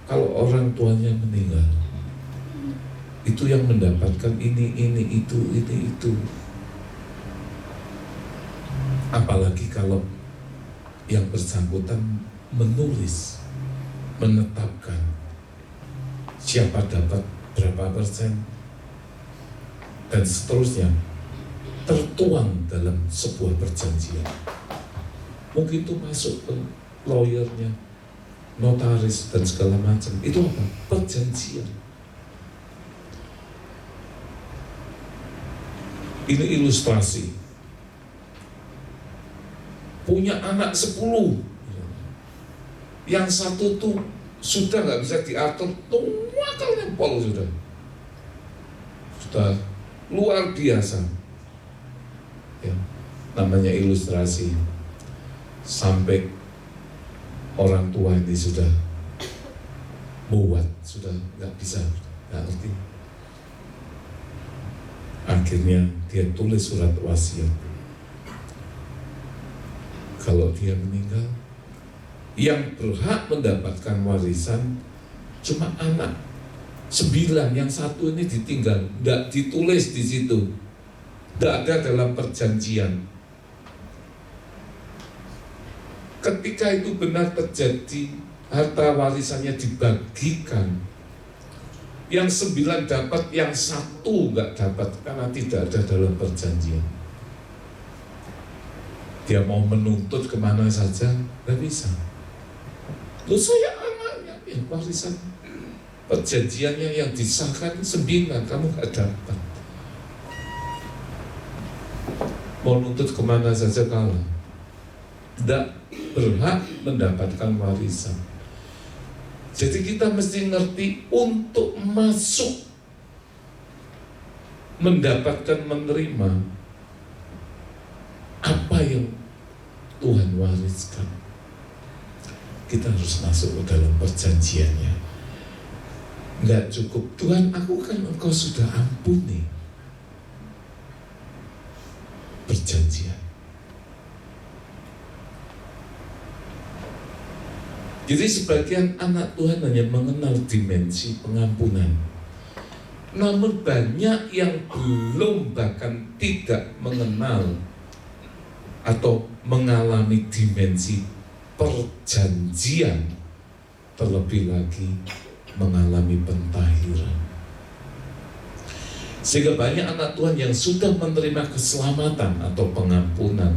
kalau orang tuanya meninggal, itu yang mendapatkan ini, itu. Apalagi kalau yang bersangkutan menulis, menetapkan siapa dapat berapa persen, dan seterusnya, tertuang dalam sebuah perjanjian. Mungkin itu masuk ke lawyernya, notaris, dan segala macam. Itu apa? Perjanjian. Ini ilustrasi. Punya anak 10, yang satu tuh sudah nggak bisa diatur, tua kali pol sudah luar biasa. Ya, namanya ilustrasi. Sampai orang tua ini sudah buat, sudah nggak bisa, nggak ngerti. Akhirnya dia tulis surat wasiat. Kalau dia meninggal, yang berhak mendapatkan warisan cuma anak 9, yang satu ini ditinggal, tidak ditulis di situ, tidak ada dalam perjanjian. Ketika itu benar terjadi, harta warisannya dibagikan, yang 9 dapat, yang satu nggak dapat karena tidak ada dalam perjanjian. Dia mau menuntut kemana saja, nggak bisa. Loh, saya anaknya, ya warisan perjanjiannya yang disahkan 9, kamu nggak dapat. Mau nuntut kemana saja kalah, tidak berhak mendapatkan warisan. Jadi kita mesti ngerti untuk masuk mendapatkan, menerima apa yang Tuhan wariskan, kita harus masuk ke dalam perjanjiannya. Nggak cukup, Tuhan aku kan Engkau sudah ampuni. Perjanjian. Jadi sebagian anak Tuhan hanya mengenal dimensi pengampunan, namun banyak yang belum, bahkan tidak mengenal atau mengalami dimensi perjanjian, terlebih lagi mengalami pentahiran. Sehingga banyak anak Tuhan yang sudah menerima keselamatan atau pengampunan,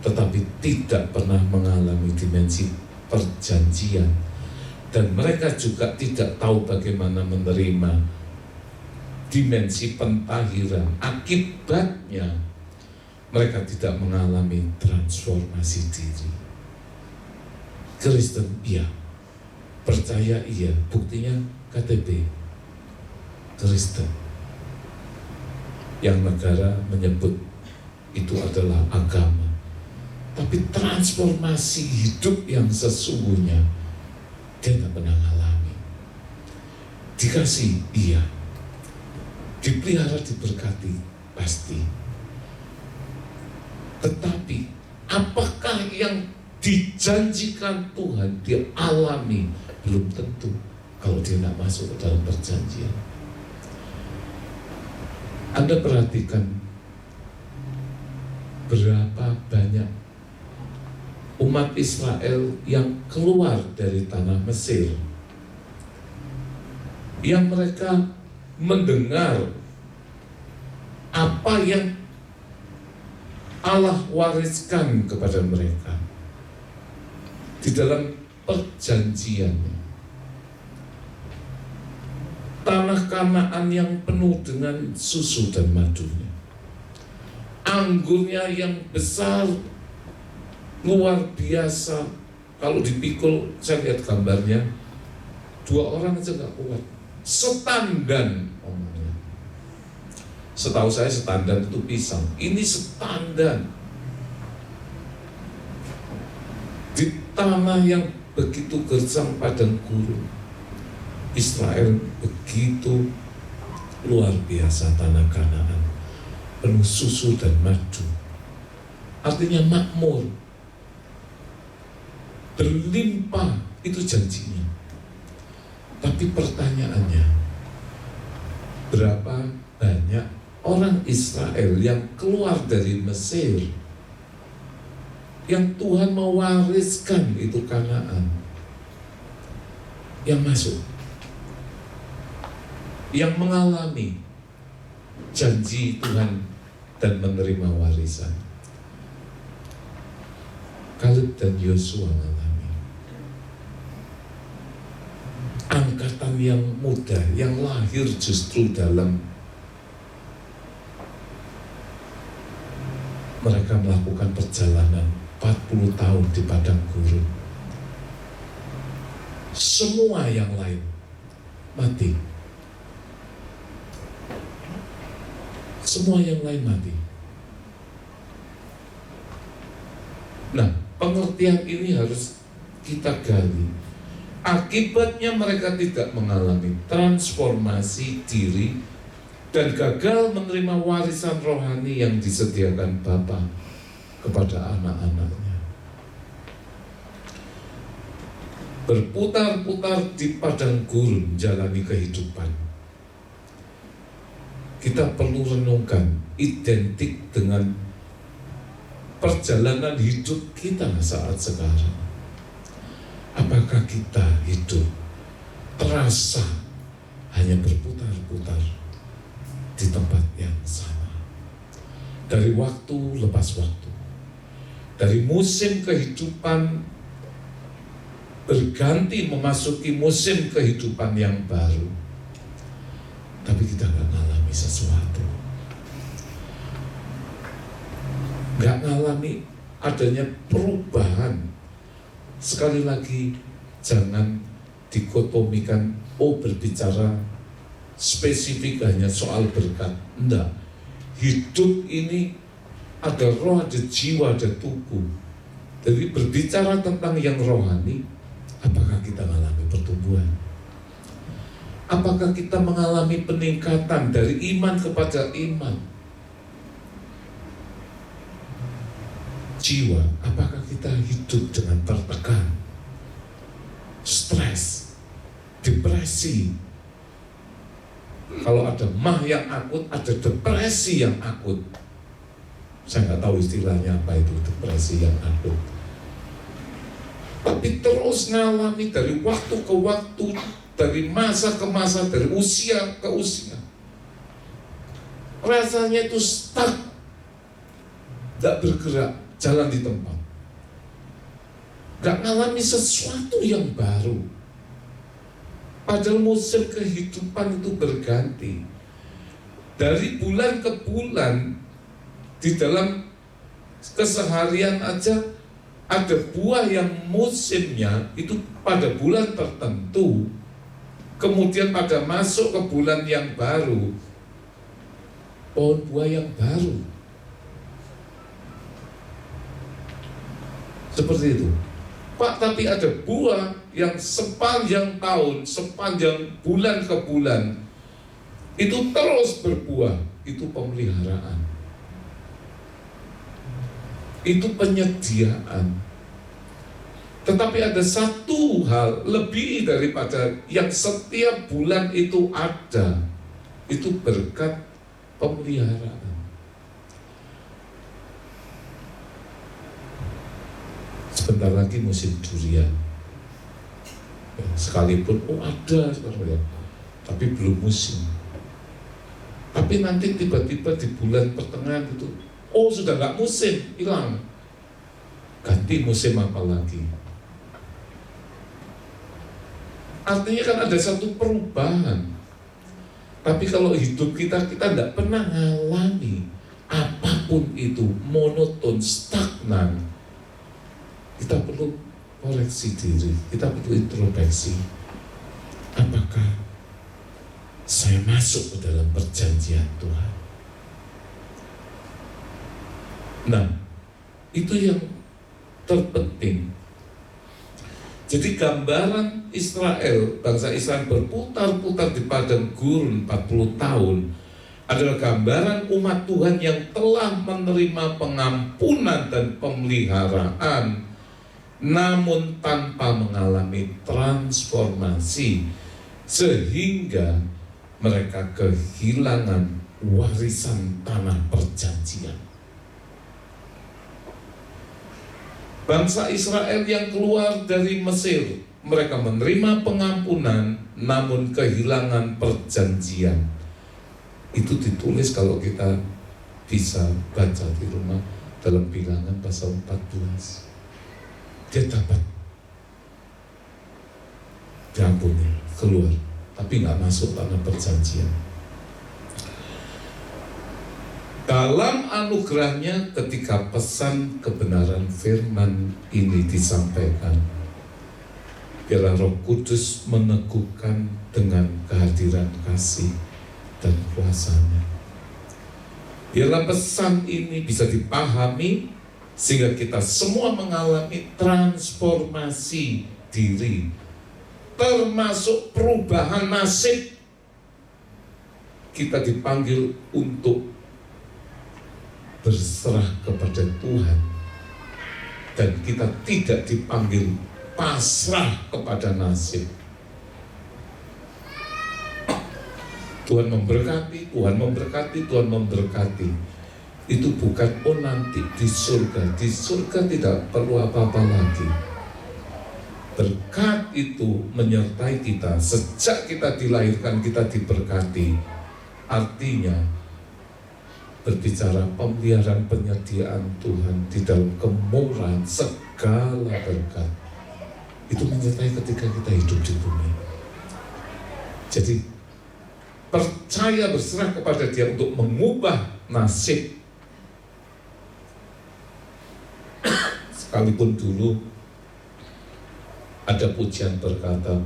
tetapi tidak pernah mengalami dimensi perjanjian, dan mereka juga tidak tahu bagaimana menerima dimensi pentahiran. Akibatnya mereka tidak mengalami transformasi diri. Kristen iya, percaya iya, buktinya KTP Kristen yang negara menyebut itu adalah agama. Tapi transformasi hidup yang sesungguhnya dia tak pernah alami. Dikasih iya, dipelihara, diberkati pasti. Tetapi apakah yang dijanjikan Tuhan dia alami? Belum tentu kalau dia tidak masuk ke dalam perjanjian. Anda perhatikan berapa banyak umat Israel yang keluar dari tanah Mesir, yang mereka mendengar apa yang Allah wariskan kepada mereka di dalam perjanjiannya. Tanah Kanaan yang penuh dengan susu dan madunya, anggurnya yang besar, luar biasa. Kalau dipikul, saya lihat gambarnya, 2 orang aja nggak kuat. Setandan omongnya. Setahu saya setandan itu pisang, ini setandan. Di tanah yang begitu gersang padang gurun, Israel begitu luar biasa, tanah Kanaan penuh susu dan madu, artinya makmur, berlimpah, itu janjinya. Tapi pertanyaannya, berapa banyak orang Israel yang keluar dari Mesir, yang Tuhan mewariskan itu Kanaan, yang masuk, yang mengalami janji Tuhan dan menerima warisan? Kaleb dan Yosua mengalami. Angkatan yang muda, yang lahir justru dalam mereka melakukan perjalanan 40 tahun di padang gurun. Semua yang lain mati. Semua yang lain mati. Nah, pengertian ini harus kita gali. Akibatnya mereka tidak mengalami transformasi diri dan gagal menerima warisan rohani yang disediakan Bapa kepada anak-anaknya. Berputar-putar di padang gurun jalani kehidupan. Kita perlu renungkan, identik dengan perjalanan hidup kita saat sekarang. Apakah kita hidup terasa hanya berputar-putar di tempat yang sama, dari waktu lepas waktu, dari musim kehidupan berganti memasuki musim kehidupan yang baru, tapi kita nggak ngalami sesuatu, nggak ngalami adanya perubahan. Sekali lagi, jangan dikotomikan, berbicara spesifik hanya soal berkat. Enggak, hidup ini ada roh, ada jiwa, ada tubuh. Jadi berbicara tentang yang rohani, apakah kita mengalami pertumbuhan? Apakah kita mengalami peningkatan dari iman kepada iman? Jiwa, apakah kita hidup dengan tertekan, stres, depresi? Kalau ada mah yang akut, ada depresi yang akut. Saya nggak tahu istilahnya apa itu depresi yang akut. Tapi terus ngalami dari waktu ke waktu, dari masa ke masa, dari usia ke usia. Rasanya itu stuck, tidak bergerak, jalan di tempat. Gak ngalami sesuatu yang baru. Padahal musim kehidupan itu berganti. Dari bulan ke bulan, di dalam keseharian aja ada buah yang musimnya itu pada bulan tertentu, kemudian pada masuk ke bulan yang baru, pohon buah yang baru. Seperti itu. Pak, tapi ada buah yang sepanjang tahun, sepanjang bulan ke bulan, itu terus berbuah. Itu pemeliharaan. Itu penyediaan. Tetapi ada satu hal lebih daripada yang setiap bulan itu ada. Itu berkat pemeliharaan. Sebentar lagi musim durian. Sekalipun ada sekarang ya, tapi belum musim. Tapi nanti tiba-tiba di bulan pertengahan itu, oh sudah nggak musim, hilang. Ganti musim apa lagi? Artinya kan ada satu perubahan. Tapi kalau hidup kita tidak pernah ngalami apapun itu, monoton, stagnan. Kita perlu koreksi diri, kita perlu introspeksi. Apakah saya masuk ke dalam perjanjian Tuhan? Nah, itu yang terpenting. Jadi gambaran Israel, bangsa Israel berputar-putar di padang gurun 40 tahun adalah gambaran umat Tuhan yang telah menerima pengampunan dan pemeliharaan, namun tanpa mengalami transformasi, sehingga mereka kehilangan warisan tanah perjanjian. Bangsa Israel yang keluar dari Mesir, mereka menerima pengampunan, namun kehilangan perjanjian. Itu ditulis kalau kita bisa baca di rumah dalam Bilangan pasal 14. Dia dapat diampuni, keluar, tapi nggak masuk tanah perjanjian. Dalam anugerahnya ketika pesan kebenaran firman ini disampaikan, biarlah Roh Kudus meneguhkan dengan kehadiran kasih dan kuasanya. Biarlah pesan ini bisa dipahami sehingga kita semua mengalami transformasi diri, termasuk perubahan nasib. Kita dipanggil untuk berserah kepada Tuhan, dan kita tidak dipanggil pasrah kepada nasib. Tuhan memberkati, Tuhan memberkati, Tuhan memberkati. Itu bukan nanti di surga tidak perlu apa-apa lagi. Berkat itu menyertai kita sejak kita dilahirkan, kita diberkati. Artinya berbicara pemeliharaan penyediaan Tuhan di dalam kemurahan segala berkat. Itu menyertai ketika kita hidup di bumi. Jadi percaya, berserah kepada Dia untuk mengubah nasib. Sekalipun dulu ada pujian berkata,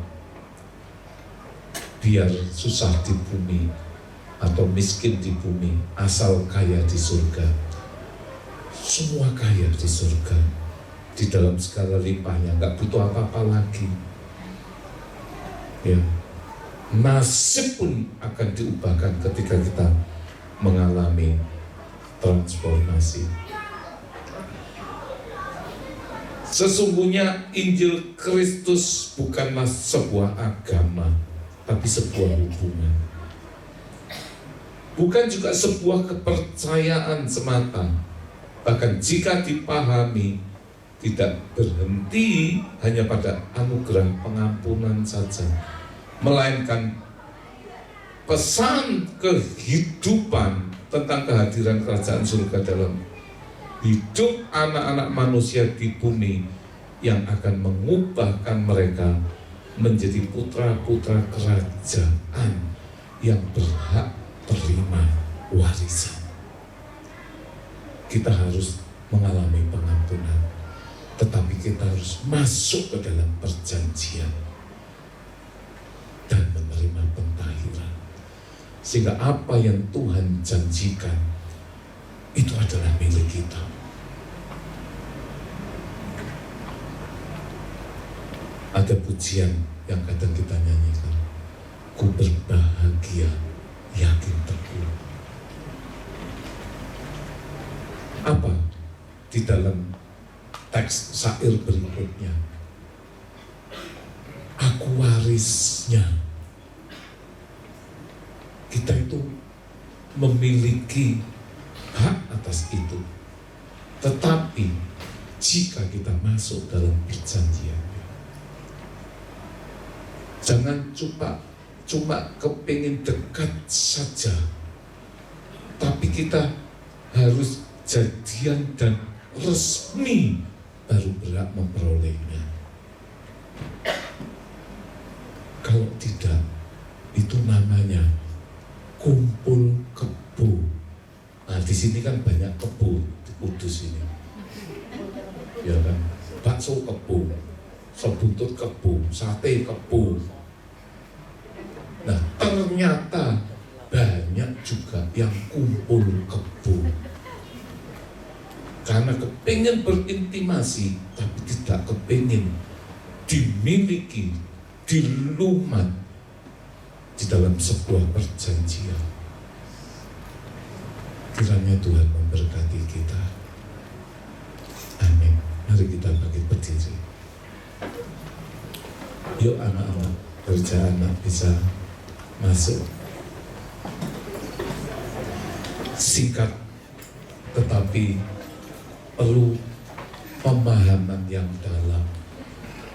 biar susah di bumi atau miskin di bumi, asal kaya di surga. Semua kaya di surga, di dalam segala limpahnya, nggak butuh apa-apa lagi. Ya, nasib pun akan diubahkan ketika kita mengalami transformasi. Sesungguhnya Injil Kristus bukanlah sebuah agama, tapi sebuah hubungan. Bukan juga sebuah kepercayaan semata. Bahkan jika dipahami, tidak berhenti hanya pada anugerah pengampunan saja, melainkan pesan kehidupan tentang kehadiran kerajaan surga dalam hidup anak-anak manusia di bumi yang akan mengubahkan mereka menjadi putra-putra kerajaan yang berhak terima warisan. Kita harus mengalami pengampunan, tetapi kita harus masuk ke dalam perjanjian dan menerima pentahiran, sehingga apa yang Tuhan janjikan itu adalah milik kita. Ada pujian yang kadang kita nyanyikan, ku berbahagia yakin teguh. Apa di dalam teks syair berikutnya? Aku warisnya. Kita itu memiliki hak atas itu. Tetapi jika kita masuk dalam perjanjian, jangan cuma kepingin dekat saja, tapi kita harus jadian dan resmi baru berhak memperolehnya. Kalau tidak, itu namanya kumpul kebo. Nah, di sini kan banyak kebo di Kudus ini, ya kan? Bakso kebo, sebuntut kebo, sate kebo. Nah, ternyata banyak juga yang kumpul kebo karena kepingin berintimasi, tapi tidak kepingin dimiliki, dilumat di dalam sebuah perjanjian. Kiranya Tuhan memberkati kita. Amin. Mari kita bangkit berdiri. Yuk anak-anak, kerja anak bisa masuk. Singkat tetapi perlu pemahaman yang dalam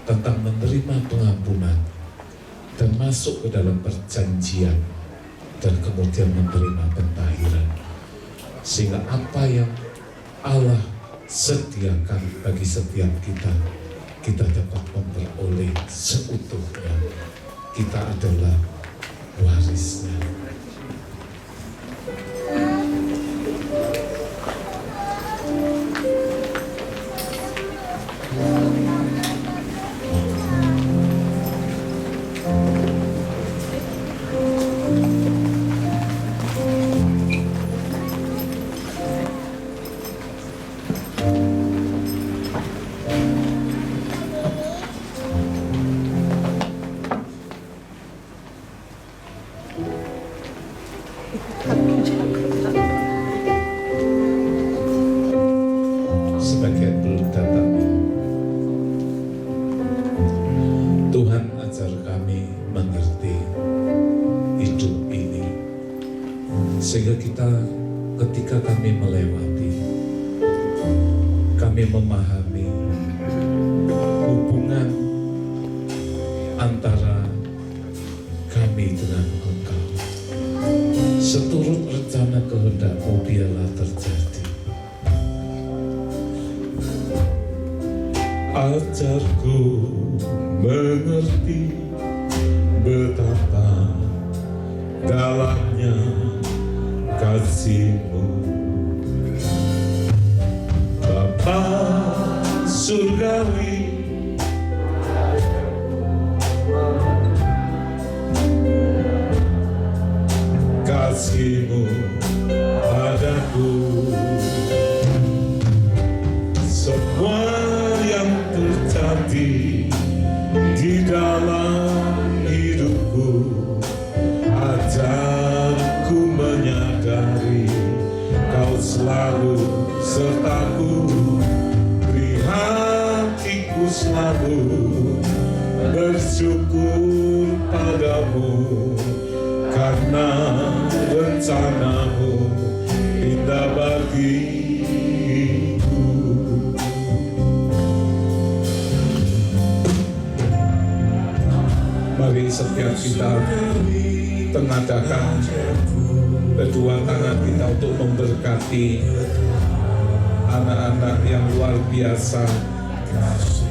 tentang menerima pengampunan dan masuk ke dalam perjanjian dan kemudian menerima pentahiran, sehingga apa yang Allah sediakan bagi setiap kita dapat memperoleh seutuhnya. Kita adalah warisnya. Sebagian belum datang. Tuhan ajar kami mengerti hidup ini, sehingga kita ketika kami melewati, kami memahami hubungan antara kami dengan Engkau. Seturut rencana kehendak-Mu biarlah terjadi. Ajarku mengerti betapa dalamnya kasih-Mu, Bapa surgawi. Kasih-Mu padaku, semua yang terjadi di dalam hidupku, ajarku menyadari Kau selalu sertaku, beri hatiku selalu bersyukur padamu, karena rencanamu indah bagiku. Mari setiap kita tengadakan kedua tangan kita untuk memberkati anak-anak yang luar biasa,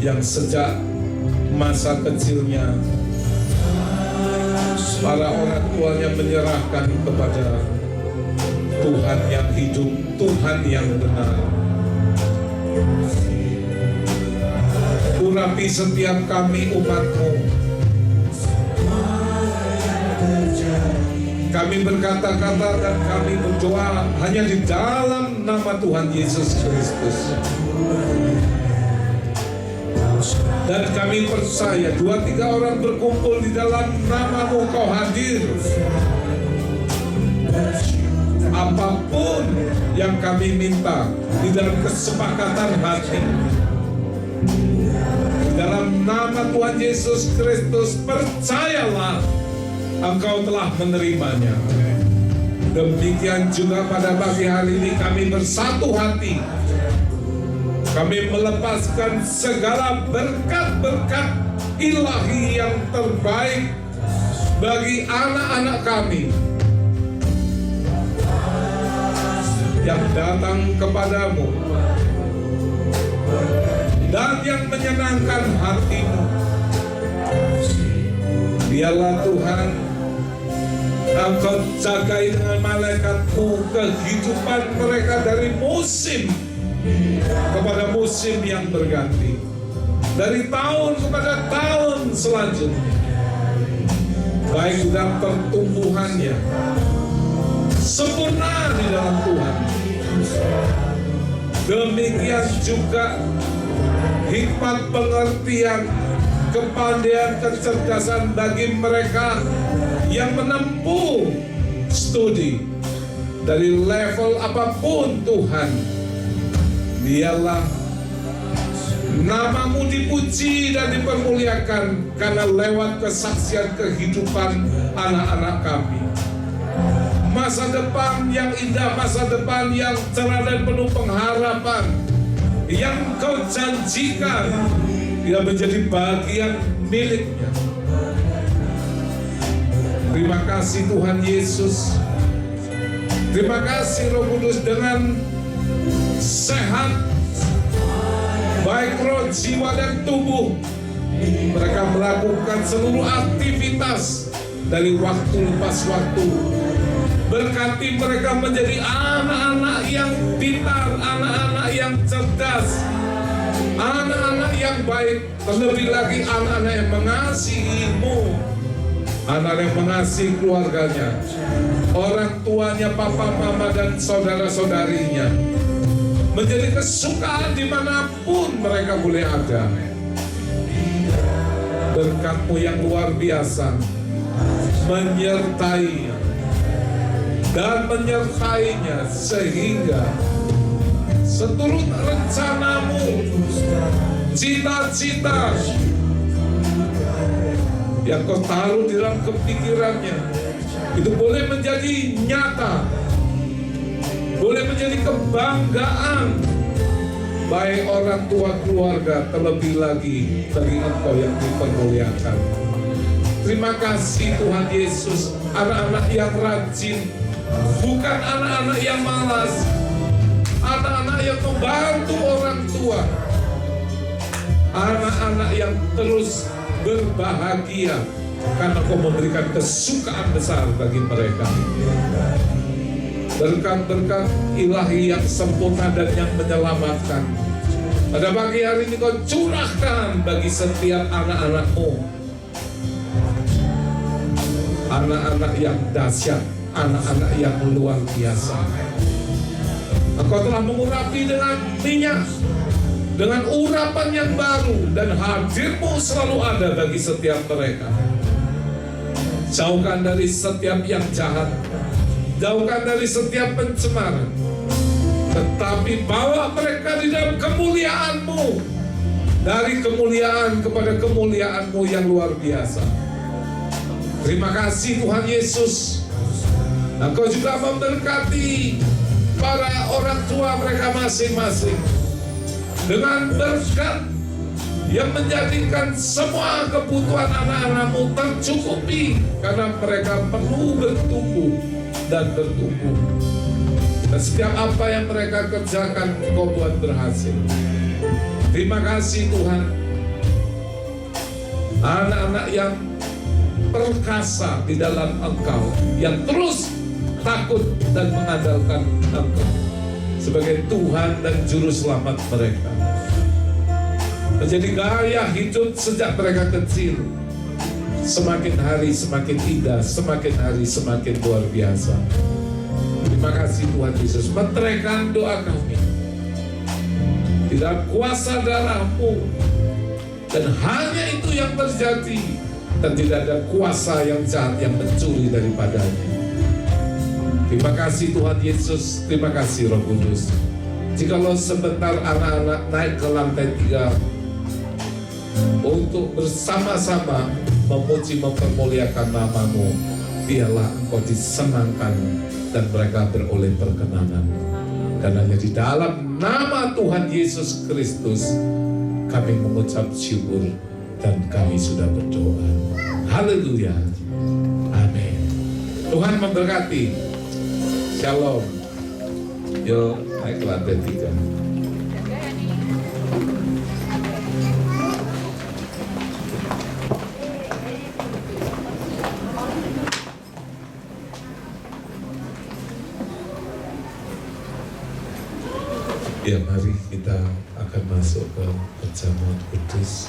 yang sejak masa kecilnya para orang tuanya menyerahkan kepada Tuhan yang hidup, Tuhan yang benar. Urapi setiap kami umat-Mu. Kami berkata-kata dan kami berdoa hanya di dalam nama Tuhan Yesus Kristus. Dan kami percaya 2-3 orang berkumpul di dalam nama-Mu, Kau hadir. Apapun yang kami minta di dalam kesepakatan hati, di dalam nama Tuhan Yesus Kristus, percayalah Engkau telah menerimanya. Demikian juga pada pagi hari ini kami bersatu hati. Kami melepaskan segala berkat-berkat ilahi yang terbaik bagi anak-anak kami yang datang kepadamu dan yang menyenangkan hatimu. Biarlah Tuhan, Engkau jagai dengan malaikat-Mu kehidupan mereka dari musim kepada musim yang berganti, dari tahun kepada tahun selanjutnya, baik dalam pertumbuhannya, sempurna di dalam Tuhan. Demikian juga hikmat pengertian, kepandaian, kecerdasan bagi mereka yang menempuh studi dari level apapun. Tuhan, biarlah nama-Mu dipuji dan dipermuliakan, karena lewat kesaksian kehidupan anak-anak kami, masa depan yang indah, masa depan yang cerah dan penuh pengharapan yang Kau janjikan tidak menjadi bagian miliknya. Terima kasih Tuhan Yesus. Terima kasih Roh Kudus, dengan sehat baik roh, jiwa dan tubuh, mereka melakukan seluruh aktivitas dari waktu lepas waktu. Berkati mereka menjadi anak-anak yang pintar, anak-anak yang cerdas, anak-anak yang baik, terlebih lagi anak-anak yang mengasihi-Mu, anak yang mengasihi keluarganya, orang tuanya, papa, mama, dan saudara-saudarinya, menjadi kesukaan dimanapun mereka boleh ada. Berkat-Mu yang luar biasa menyertai dan menyertainya, sehingga seturut rencana-Mu, cita-cita yang Kau taruh di dalam kepikirannya itu boleh menjadi nyata, boleh menjadi kebanggaan baik orang tua, keluarga, terlebih lagi bagi Engkau yang dipermuliakan. Terima kasih Tuhan Yesus, anak-anak yang rajin, bukan anak-anak yang malas, anak-anak yang membantu orang tua, anak-anak yang terus berbahagia karena Kau memberikan kesukaan besar bagi mereka. Berkat-berkat ilahi yang sempurna dan yang menyelamatkan, pada pagi hari ini Kau curahkan bagi setiap anak-anak-Mu, anak-anak yang dahsyat, anak-anak yang luar biasa. Engkau telah mengurapi dengan minyak dengan urapan yang baru, dan hadir-Mu selalu ada bagi setiap mereka. Jauhkan dari setiap yang jahat, jauhkan dari setiap pencemaran, tetapi bawa mereka di dalam kemuliaan-Mu, dari kemuliaan kepada kemuliaan-Mu yang luar biasa. Terima kasih Tuhan Yesus. Engkau juga memberkati para orang tua mereka masing-masing dengan berkat yang menjadikan semua kebutuhan anak-anak-Mu tercukupi, karena mereka perlu bertumbuh dan bertumbuh. Dan setiap apa yang mereka kerjakan, Engkau buat berhasil. Terima kasih Tuhan. Anak-anak yang perkasa di dalam Engkau, yang terus takut dan mengandalkan Engkau sebagai Tuhan dan Juru Selamat mereka. Menjadi gaya hidup sejak mereka kecil, semakin hari semakin indah, semakin hari semakin luar biasa. Terima kasih Tuhan Yesus. Meteraikan doa kami di dalam kuasa darah-Mu, dan hanya itu yang terjadi, dan tidak ada kuasa yang jahat yang mencuri daripadanya. Terima kasih Tuhan Yesus. Terima kasih Roh Kudus. Jikalau sebentar anak-anak naik ke lantai 3 untuk bersama-sama memuji mempermuliakan nama-Mu, biarlah Engkau disenangkan dan mereka beroleh perkenanan. Dan hanya di dalam nama Tuhan Yesus Kristus kami mengucap syukur dan kami sudah berdoa. Haleluya. Amin. Tuhan memberkati. Shalom. Yuk naik ke lantai 3. Ya, mari kita akan masuk ke perjamuan kudus.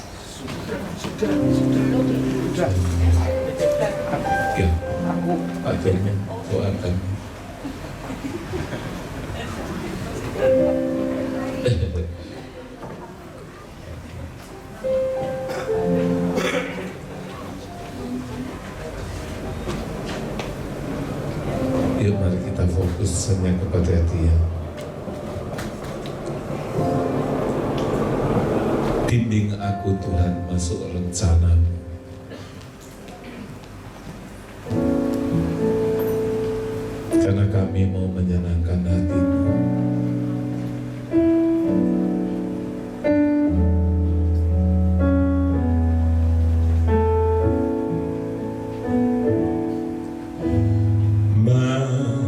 Sudah. Ya, Pak Jono doakan. Yuk, mari kita fokus hanya kepada Dia. Bimbing aku Tuhan masuk rencana-Mu. Karena kami mau menyenangkan hati-Mu.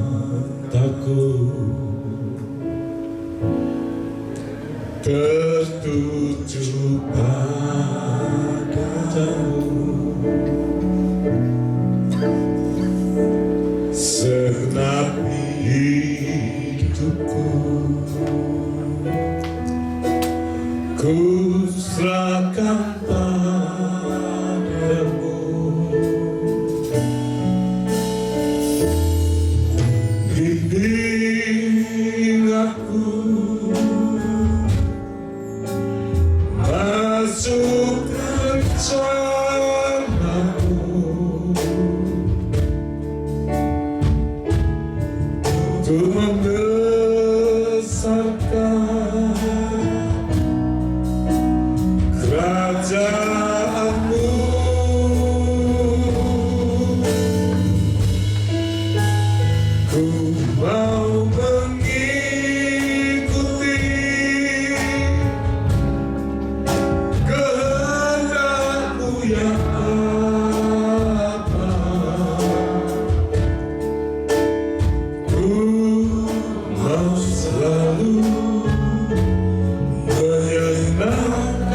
Mataku tertuju padamu, segenap hidupku ku serahkan padamu. Bimbing aku masuk rencana-Mu, untuk membesarkan kerajaan-Mu. Ku mau mengikuti kehendak-Mu yang apa. Ku mau selalu menyenangkan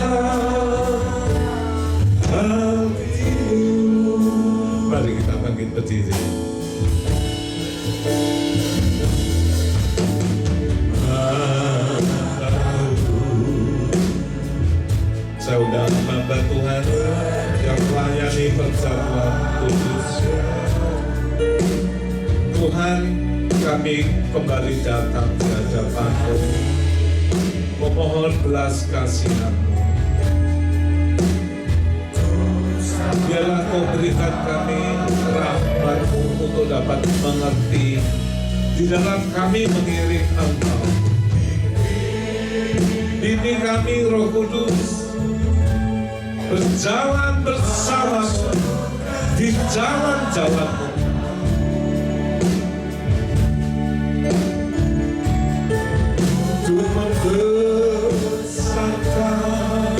hati-Mu. Mari kita bangkit berdiri. Saya undang hamba Tuhan yang melayani perjamuan kudus. Tuhan, kami kembali datang di hadapan-Mu memohon belas kasihan-Mu. Biarlah Kau berikan kami rahmat-Mu untuk dapat mengerti di dalam kami mengiring Engkau. Bimbing kami Roh Kudus, berjalan bersama-Mu di jalan-jalan-Mu. Untuk membesarkan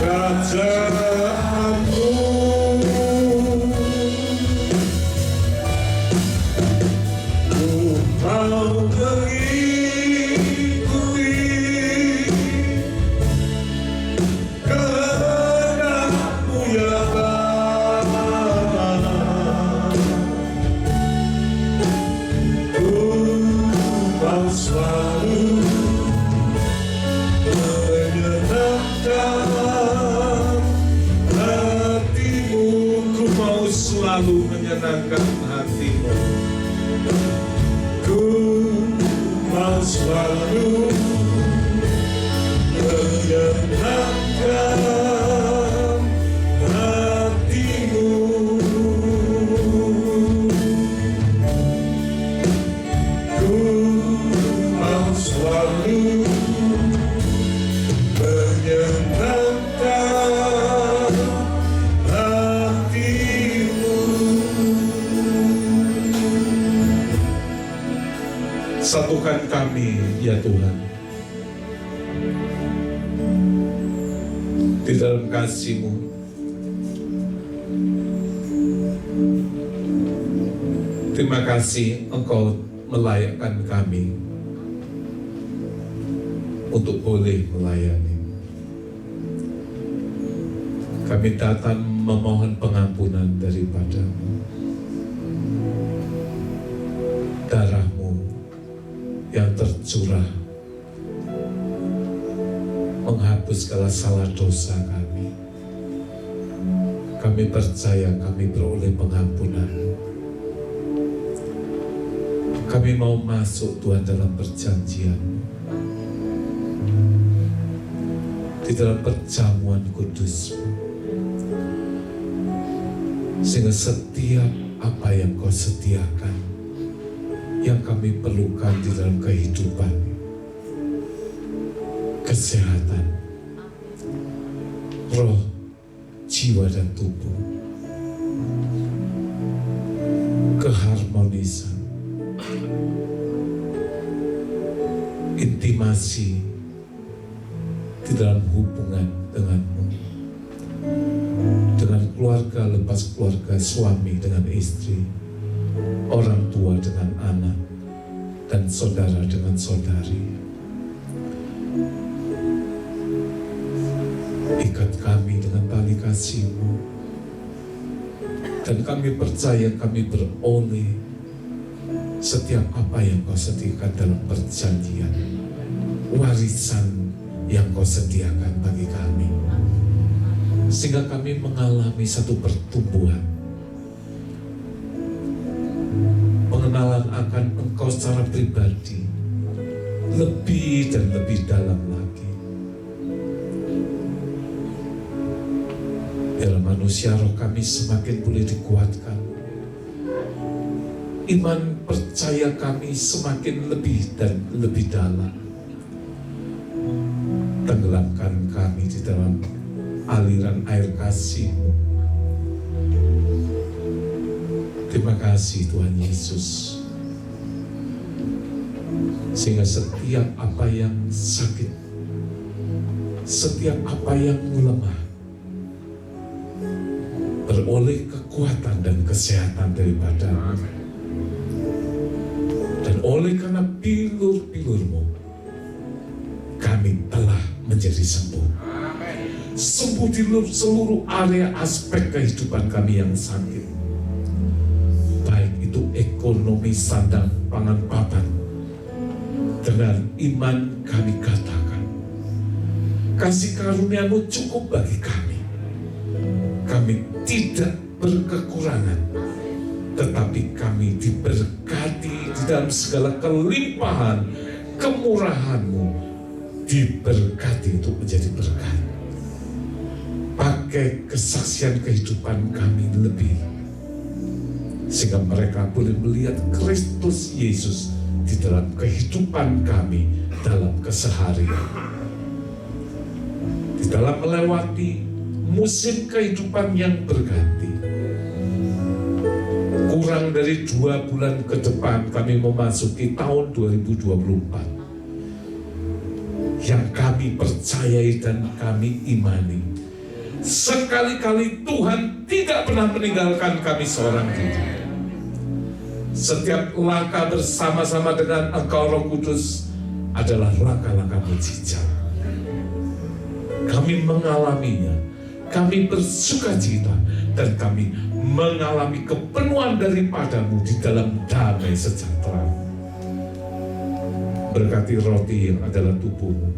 kerajaan-Mu. Ku mau mengikuti kehendak-Mu ya Bapa. Ku mau selalu menyenangkan hati-Mu. Ku mau selalu menyenangkan hati-Mu. Ku mau selalu menyenangkan hati-Mu. Ku mau selalu menyenangkan hati-Mu. Satukan kami ya Tuhan di dalam kasih-Mu. Terima kasih Engkau melayakkan kami untuk boleh melayani. Kami datang memohon pengampunan daripada-Mu. Darah-Mu yang tercurah menghapus segala salah dosa kami. Kami percaya kami beroleh pengampunan. Kami mau masuk Tuhan dalam perjanjian, di dalam perjamuan kudus-Mu, sehingga setiap apa yang Kau sediakan, yang kami perlukan di dalam kehidupan, kesehatan, roh, jiwa dan tubuh, keharmonisan, intimasi di dalam hubungan dengan-Mu, dengan keluarga lepas keluarga, suami dengan istri, orang tua dengan anak, dan saudara dengan saudari. Ikat kami dengan tali kasih-Mu, dan kami percaya kami beroleh setiap apa yang Kau sediakan dalam perjanjian, warisan yang Kau sediakan bagi kami, sehingga kami mengalami satu pertumbuhan, pengenalan akan Engkau secara pribadi lebih dan lebih dalam lagi. Biar manusia roh kami semakin boleh dikuatkan, iman percaya kami semakin lebih dan lebih dalam. Tenggelamkan kami di dalam aliran air kasih-Mu. Terima kasih Tuhan Yesus, sehingga setiap apa yang sakit, setiap apa yang lemah, beroleh kekuatan dan kesehatan daripada-Mu. Dan oleh karena pilur-pilur-Mu, kami telah menjadi sembuh. Sembuh di seluruh area aspek kehidupan kami yang sakit, baik itu ekonomi, sandang, pangan, papan. Dengan iman kami katakan, kasih karunia-Mu cukup bagi kami. Kami tidak berkekurangan, tetapi kami diberkati di dalam segala kelimpahan kemurahan-Mu diberkati untuk menjadi berkat. Pakai kesaksian kehidupan kami lebih, sehingga mereka boleh melihat Kristus Yesus di dalam kehidupan kami dalam keseharian. Di dalam melewati musim kehidupan yang berganti, kurang dari 2 bulan ke depan kami memasuki tahun 2024 yang kami percayai dan kami imani. Sekali-kali Tuhan tidak pernah meninggalkan kami seorang diri. Setiap langkah bersama-sama dengan Engkau Roh Kudus adalah langkah-langkah mujizat. Kami mengalaminya, kami bersukacita, dan kami mengalami kepenuhan daripada-Mu di dalam damai sejahtera. Berkati roti yang adalah tubuh-Mu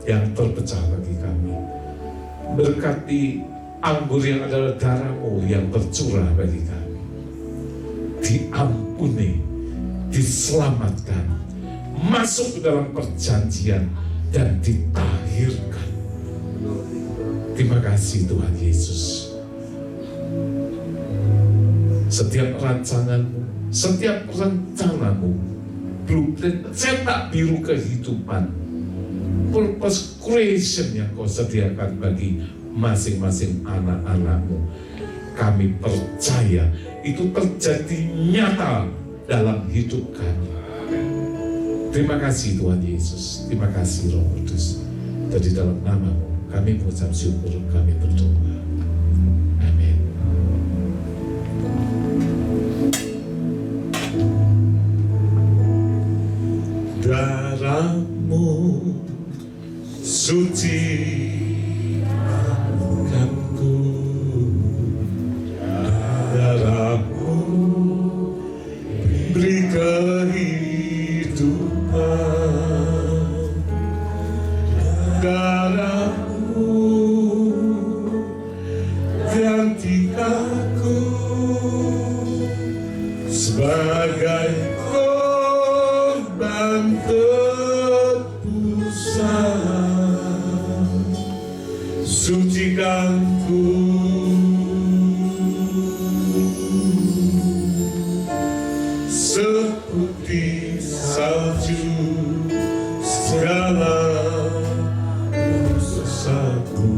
yang terpecah bagi kami. Berkati anggur yang adalah darah-Mu yang bercurah bagi kami. Diampuni, diselamatkan, masuk ke dalam perjanjian, dan ditahirkan. Terima kasih Tuhan Yesus. Setiap rancangan-Mu, setiap rencana-Mu, blueprint cetak biru kehidupan, purpose creation yang Kau sediakan bagi masing-masing anak-anak-Mu, kami percaya itu terjadi nyata dalam hidup kami. Terima kasih Tuhan Yesus, terima kasih Roh Kudus. Dan di dalam nama-Mu kami mengucap syukur, kami berdoa. Amin. Darah-Mu suci kanku, darah-Mu beri kehidupan, darah-Mu ganti aku sebagai korban tebusan. Sucikanku seputih salju segala dosaku.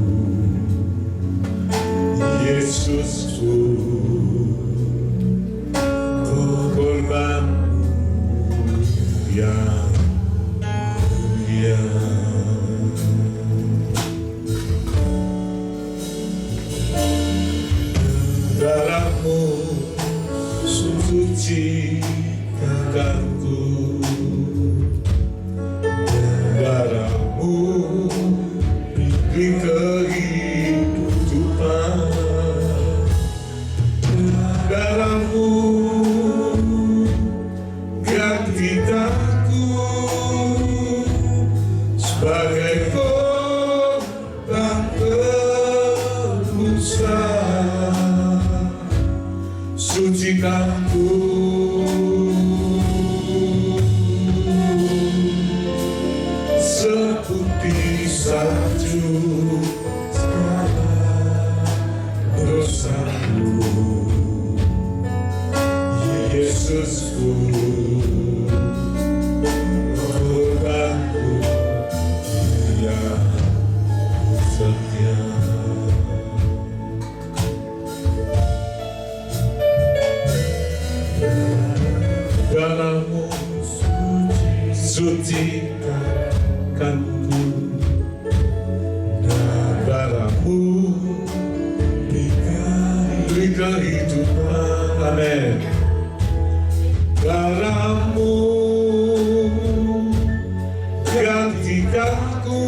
Yesusku, korban yang mulia. Darah-Mu sucikanku, darah-Mu beri kehidupan, darah-Mu ganti aku sebagai korban tebusan. Sucikanku seputih salju segala dosaku. Yesusku, korbanku yang setia. Darah-Mu sucikanku, darah-Mu beri kehidupan. Amin. Darah-Mu gantikanku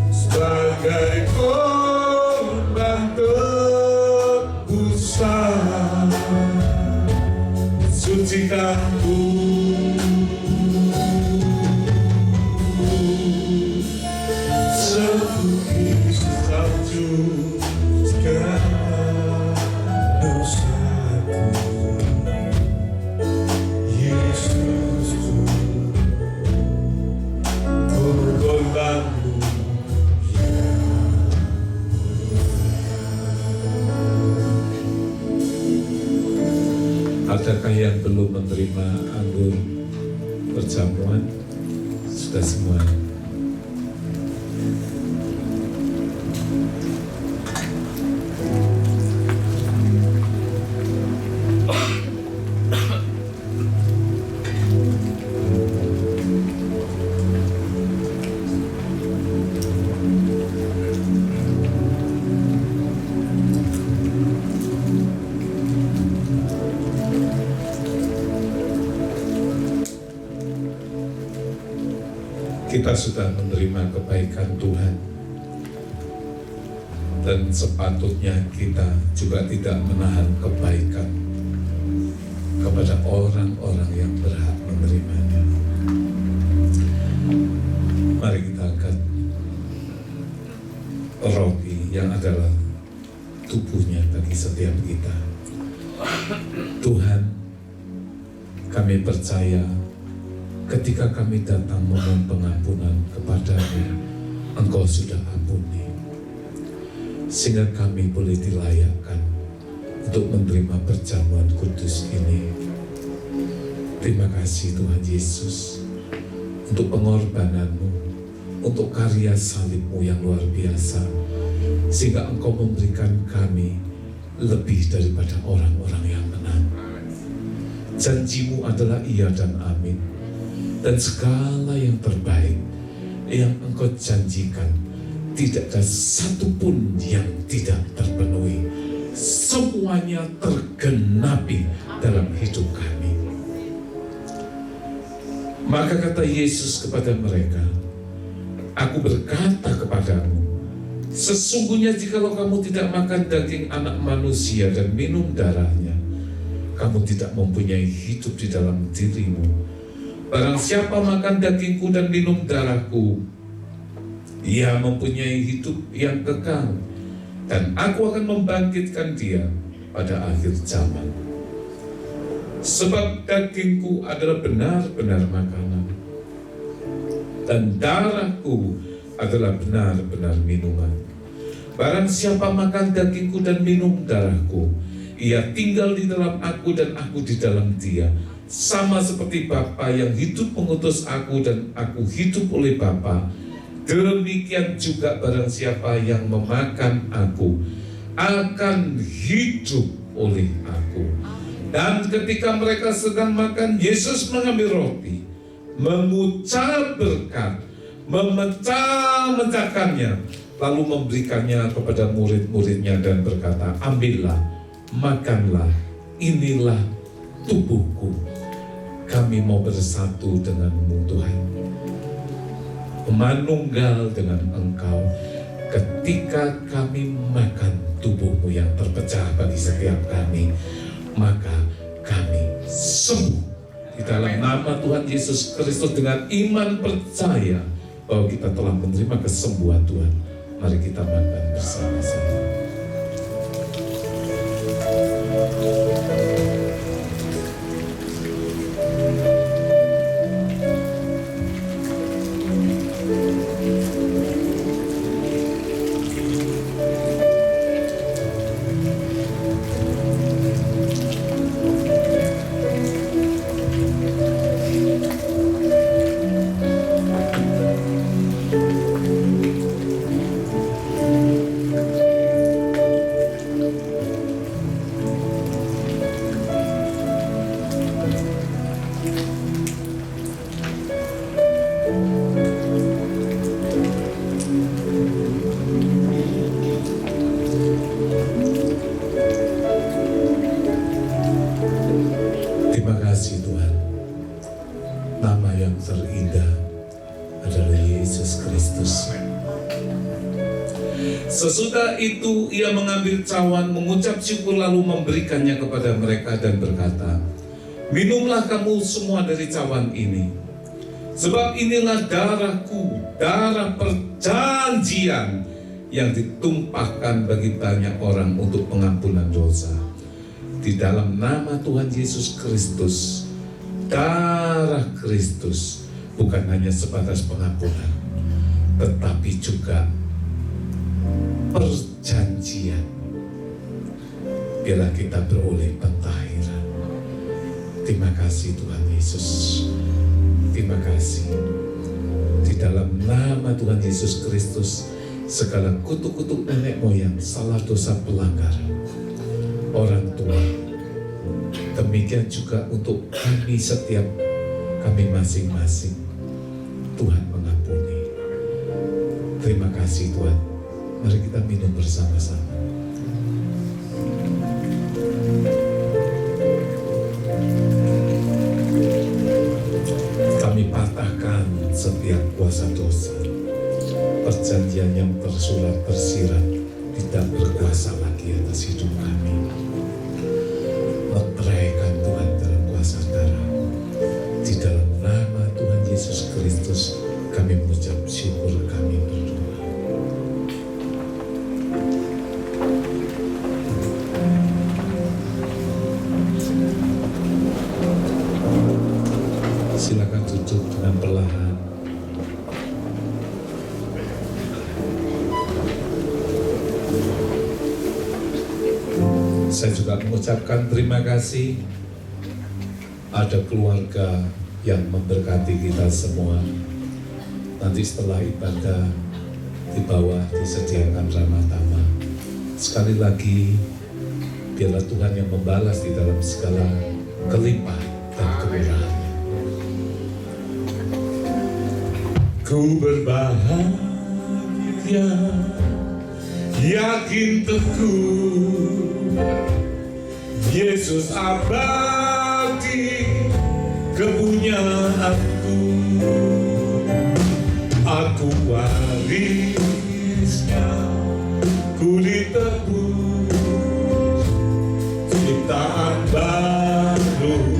sebagai korban tebusan. Sucikanku seputih salju segala dosaku. Yesusku, Apakah yang belum menerima anggur perjamuan? Sudah semua. Kita sudah menerima kebaikan Tuhan, dan sepatutnya kita juga tidak menahan kebaikan kepada orang-orang yang berhak menerimanya. Mari kita angkat roti yang adalah tubuhnya bagi setiap kita. Tuhan, kami percaya ketika kami datang memohon pengampunan kepada-Mu, Engkau sudah ampuni, sehingga kami boleh dilayakkan untuk menerima perjamuan kudus ini. Terima kasih Tuhan Yesus untuk pengorbanan-Mu, untuk karya salib-Mu yang luar biasa, sehingga Engkau memberikan kami lebih daripada orang-orang yang menang. Janji-Mu adalah iya dan amin. Dan segala yang terbaik yang Engkau janjikan, tidak ada satupun yang tidak terpenuhi. Semuanya tergenapi dalam hidup kami. Maka kata Yesus kepada mereka, Aku berkata kepadamu, sesungguhnya jikalau kamu tidak makan daging anak manusia dan minum darahnya, kamu tidak mempunyai hidup di dalam dirimu. Barang siapa makan dagingku dan minum darahku, ia mempunyai hidup yang kekal, dan aku akan membangkitkan dia pada akhir zaman. Sebab dagingku adalah benar-benar makanan, dan darahku adalah benar-benar minuman. Barang siapa makan dagingku dan minum darahku, ia tinggal di dalam aku dan aku di dalam dia. Sama seperti Bapa yang hidup mengutus aku dan aku hidup oleh Bapa, demikian juga barang siapa yang memakan aku akan hidup oleh aku. Dan ketika mereka sedang makan, Yesus mengambil roti, mengucap berkat, memecah-mecahkannya, lalu memberikannya kepada murid-muridnya dan berkata, ambillah, makanlah, inilah tubuhku. Kami mau bersatu denganmu Tuhan, manunggal dengan Engkau ketika kami makan tubuhmu yang terpecah bagi setiap kami, maka kami sembuh di dalam nama Tuhan Yesus Kristus. Dengan iman percaya bahwa kita telah menerima kesembuhan Tuhan, mari kita makan bersama-sama. Sesudah itu ia mengambil cawan, mengucap syukur lalu memberikannya kepada mereka dan berkata, minumlah kamu semua dari cawan ini, sebab inilah darahku, darah perjanjian yang ditumpahkan bagi banyak orang untuk pengampunan dosa. Di dalam nama Tuhan Yesus Kristus, darah Kristus bukan hanya sebatas pengampunan, tetapi juga perjanjian. Biarlah kita beroleh pentahiran. Terima kasih Tuhan Yesus. Terima kasih. Di dalam nama Tuhan Yesus Kristus, segala kutuk-kutuk nenek moyang, salah dosa pelanggar, orang tua, demikian juga untuk kami setiap kami masing-masing, Tuhan mengampuni. Terima kasih Tuhan. Mari kita minum bersama-sama. Kami patahkan setiap kuasa dosa. Perjanjian yang tersurat tersirat tidak berkuasa lagi atas hidup kami. Meteraikan Tuhan dalam kuasa darah. Di dalam nama Tuhan Yesus Kristus kami mengucap syukur, kami berdoa. Silakan duduk dengan perlahan. Saya juga mengucapkan terima kasih ada keluarga yang memberkati kita semua. Nanti setelah ibadah di bawah disediakan ramah tamah. Sekali lagi biarlah Tuhan yang membalas di dalam segala kelimpahan dan kemurahan. Ku berbahagia, yakin teguh, Yesus abadi kepunyaanku. Aku warisnya, ku ditebus, ciptaan baru.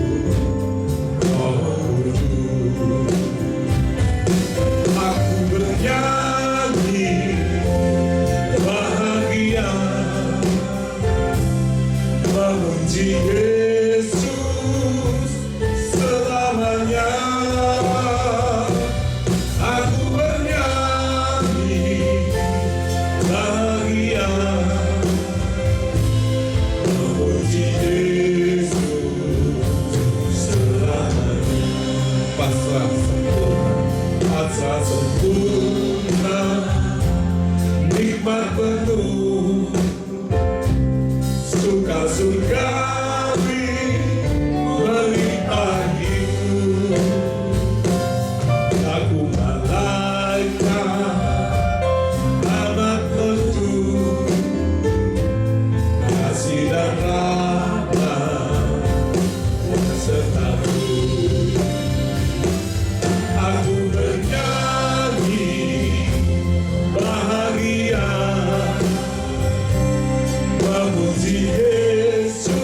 Yesus selamanya, aku bernyanyi bahagia, memuji Yesus selamanya. Pasrah sempurna, nikmat penuh, suka surgawi melimpah hidup. Aku malaikat amat merdu, kasih dan rahmat sertaku. Aku bernyanyi bahagia, memuji Yesus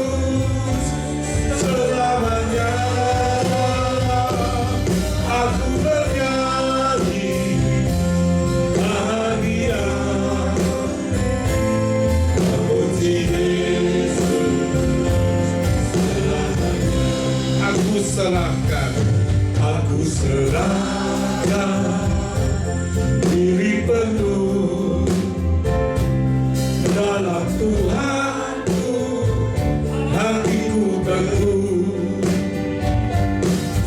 selamanya. Aku bernyanyi bahagia, memuji Yesus selamanya. aku serahkan diri penuh dalam Tuhanku, hatiku teguh,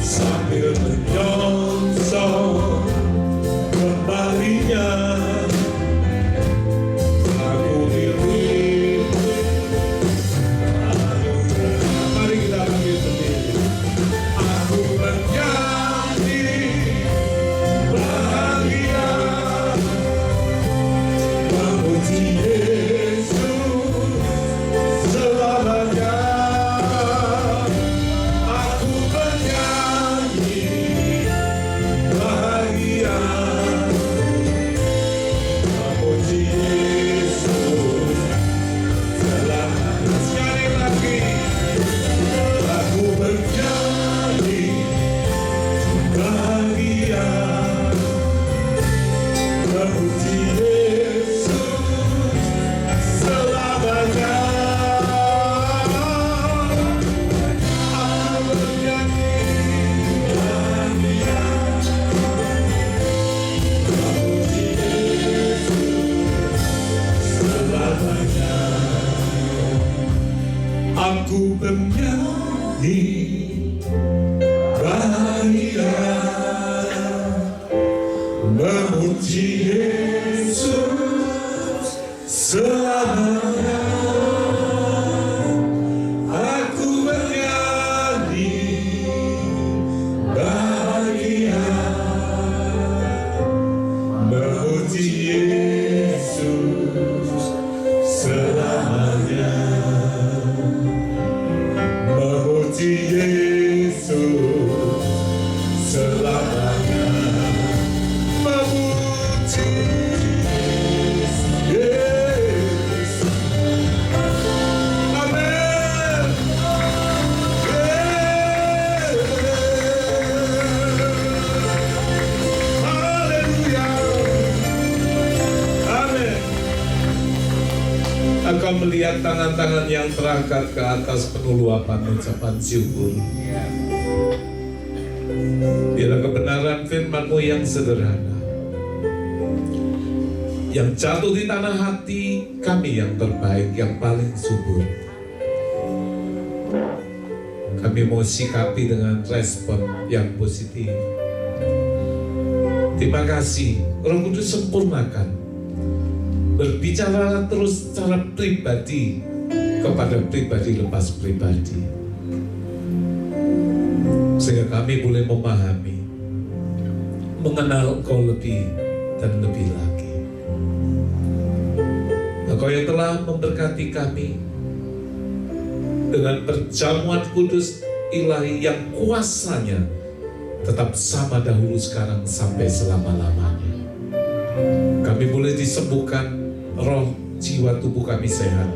sambil menyongsong kembalinya. Aku milik, mari kita panggil sendiri. Aku bernyanyi bahagia, memuji Yesus selamanya. Aku bernyanyi bahagia, memuji Yesus selamanya. Sekali lagi, aku bernyanyi bahagia, memuji Yesus selamanya. Aku bernyanyi bahagia, memuji Yesus selamanya. Aku bernyanyi Engkau melihat tangan-tangan yang terangkat ke atas penuh luapan ucapan syukur. Biarlah kebenaran firman-Mu yang sederhana, yang jatuh di tanah hati kami yang terbaik, yang paling subur, kami mau sikapi dengan respon yang positif. Terima kasih, Roh Kudus sempurnakan. Berbicara terus secara pribadi kepada pribadi lepas pribadi, sehingga kami boleh memahami, mengenal Engkau lebih dan lebih lagi. Engkau yang telah memberkati kami dengan perjamuan kudus ilahi yang kuasanya tetap sama dahulu, sekarang, sampai selama-lamanya. Kami boleh disembuhkan, roh, jiwa, tubuh kami sehat.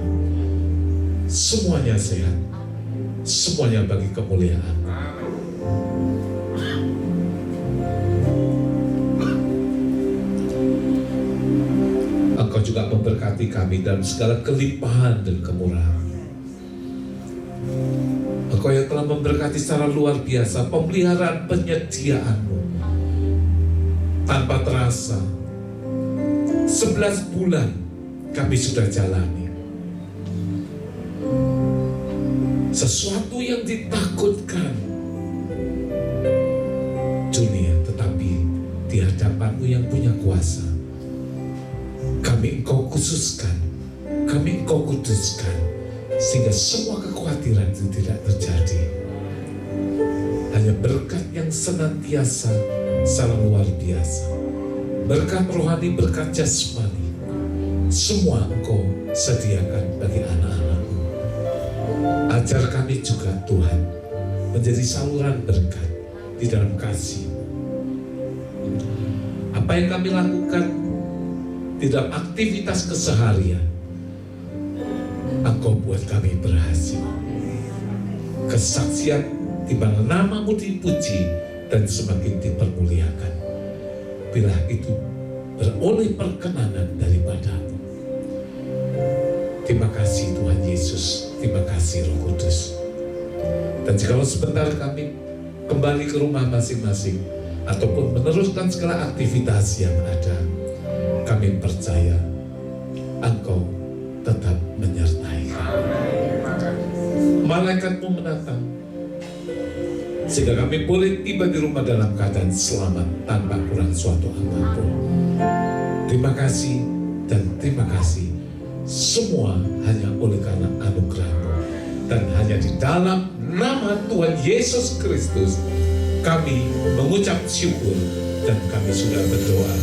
Semuanya sehat. Semuanya bagi kemuliaan. Engkau juga memberkati kami dalam segala kelimpahan dan kemurahan. Engkau yang telah memberkati secara luar biasa pemeliharaan penyediaan-Mu tanpa terasa. 11 bulan kami sudah jalani sesuatu yang ditakutkan dunia, tetapi di hadapan-Mu yang punya kuasa, kami Engkau khususkan, kami Engkau kuduskan, sehingga semua kekhawatiran itu tidak terjadi. Hanya berkat yang senantiasa secara luar biasa, berkat rohani, berkat jasmani, semua Engkau sediakan bagi anak-anak-Mu. Ajar kami juga Tuhan menjadi saluran berkat di dalam kasih. Apa yang kami lakukan di dalam aktivitas keseharian, Engkau buat kami berhasil. Kesaksian di mana nama-Mu dipuji dan semakin dipermuliakan. Bila itu beroleh perkenanan daripada-Mu. Terima kasih Tuhan Yesus, terima kasih Roh Kudus. Dan jikalau sebentar kami kembali ke rumah masing-masing ataupun meneruskan segala aktivitas yang ada, kami percaya Engkau tetap menyertai kami. Malaikat-Mu menatang sehingga kami boleh tiba di rumah dalam keadaan selamat tanpa kurang suatu apapun. Terima kasih dan terima kasih. Semua hanya oleh karena anugerah-Mu, dan hanya di dalam nama Tuhan Yesus Kristus kami mengucap syukur dan kami sudah berdoa.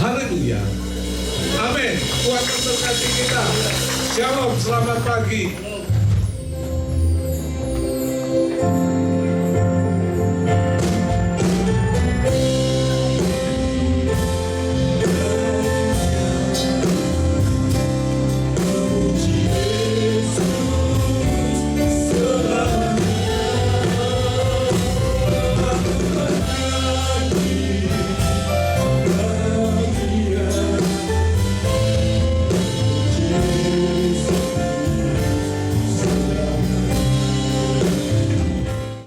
Haleluya. Amin. Tuhan memberkati kita. Shalom, selamat pagi.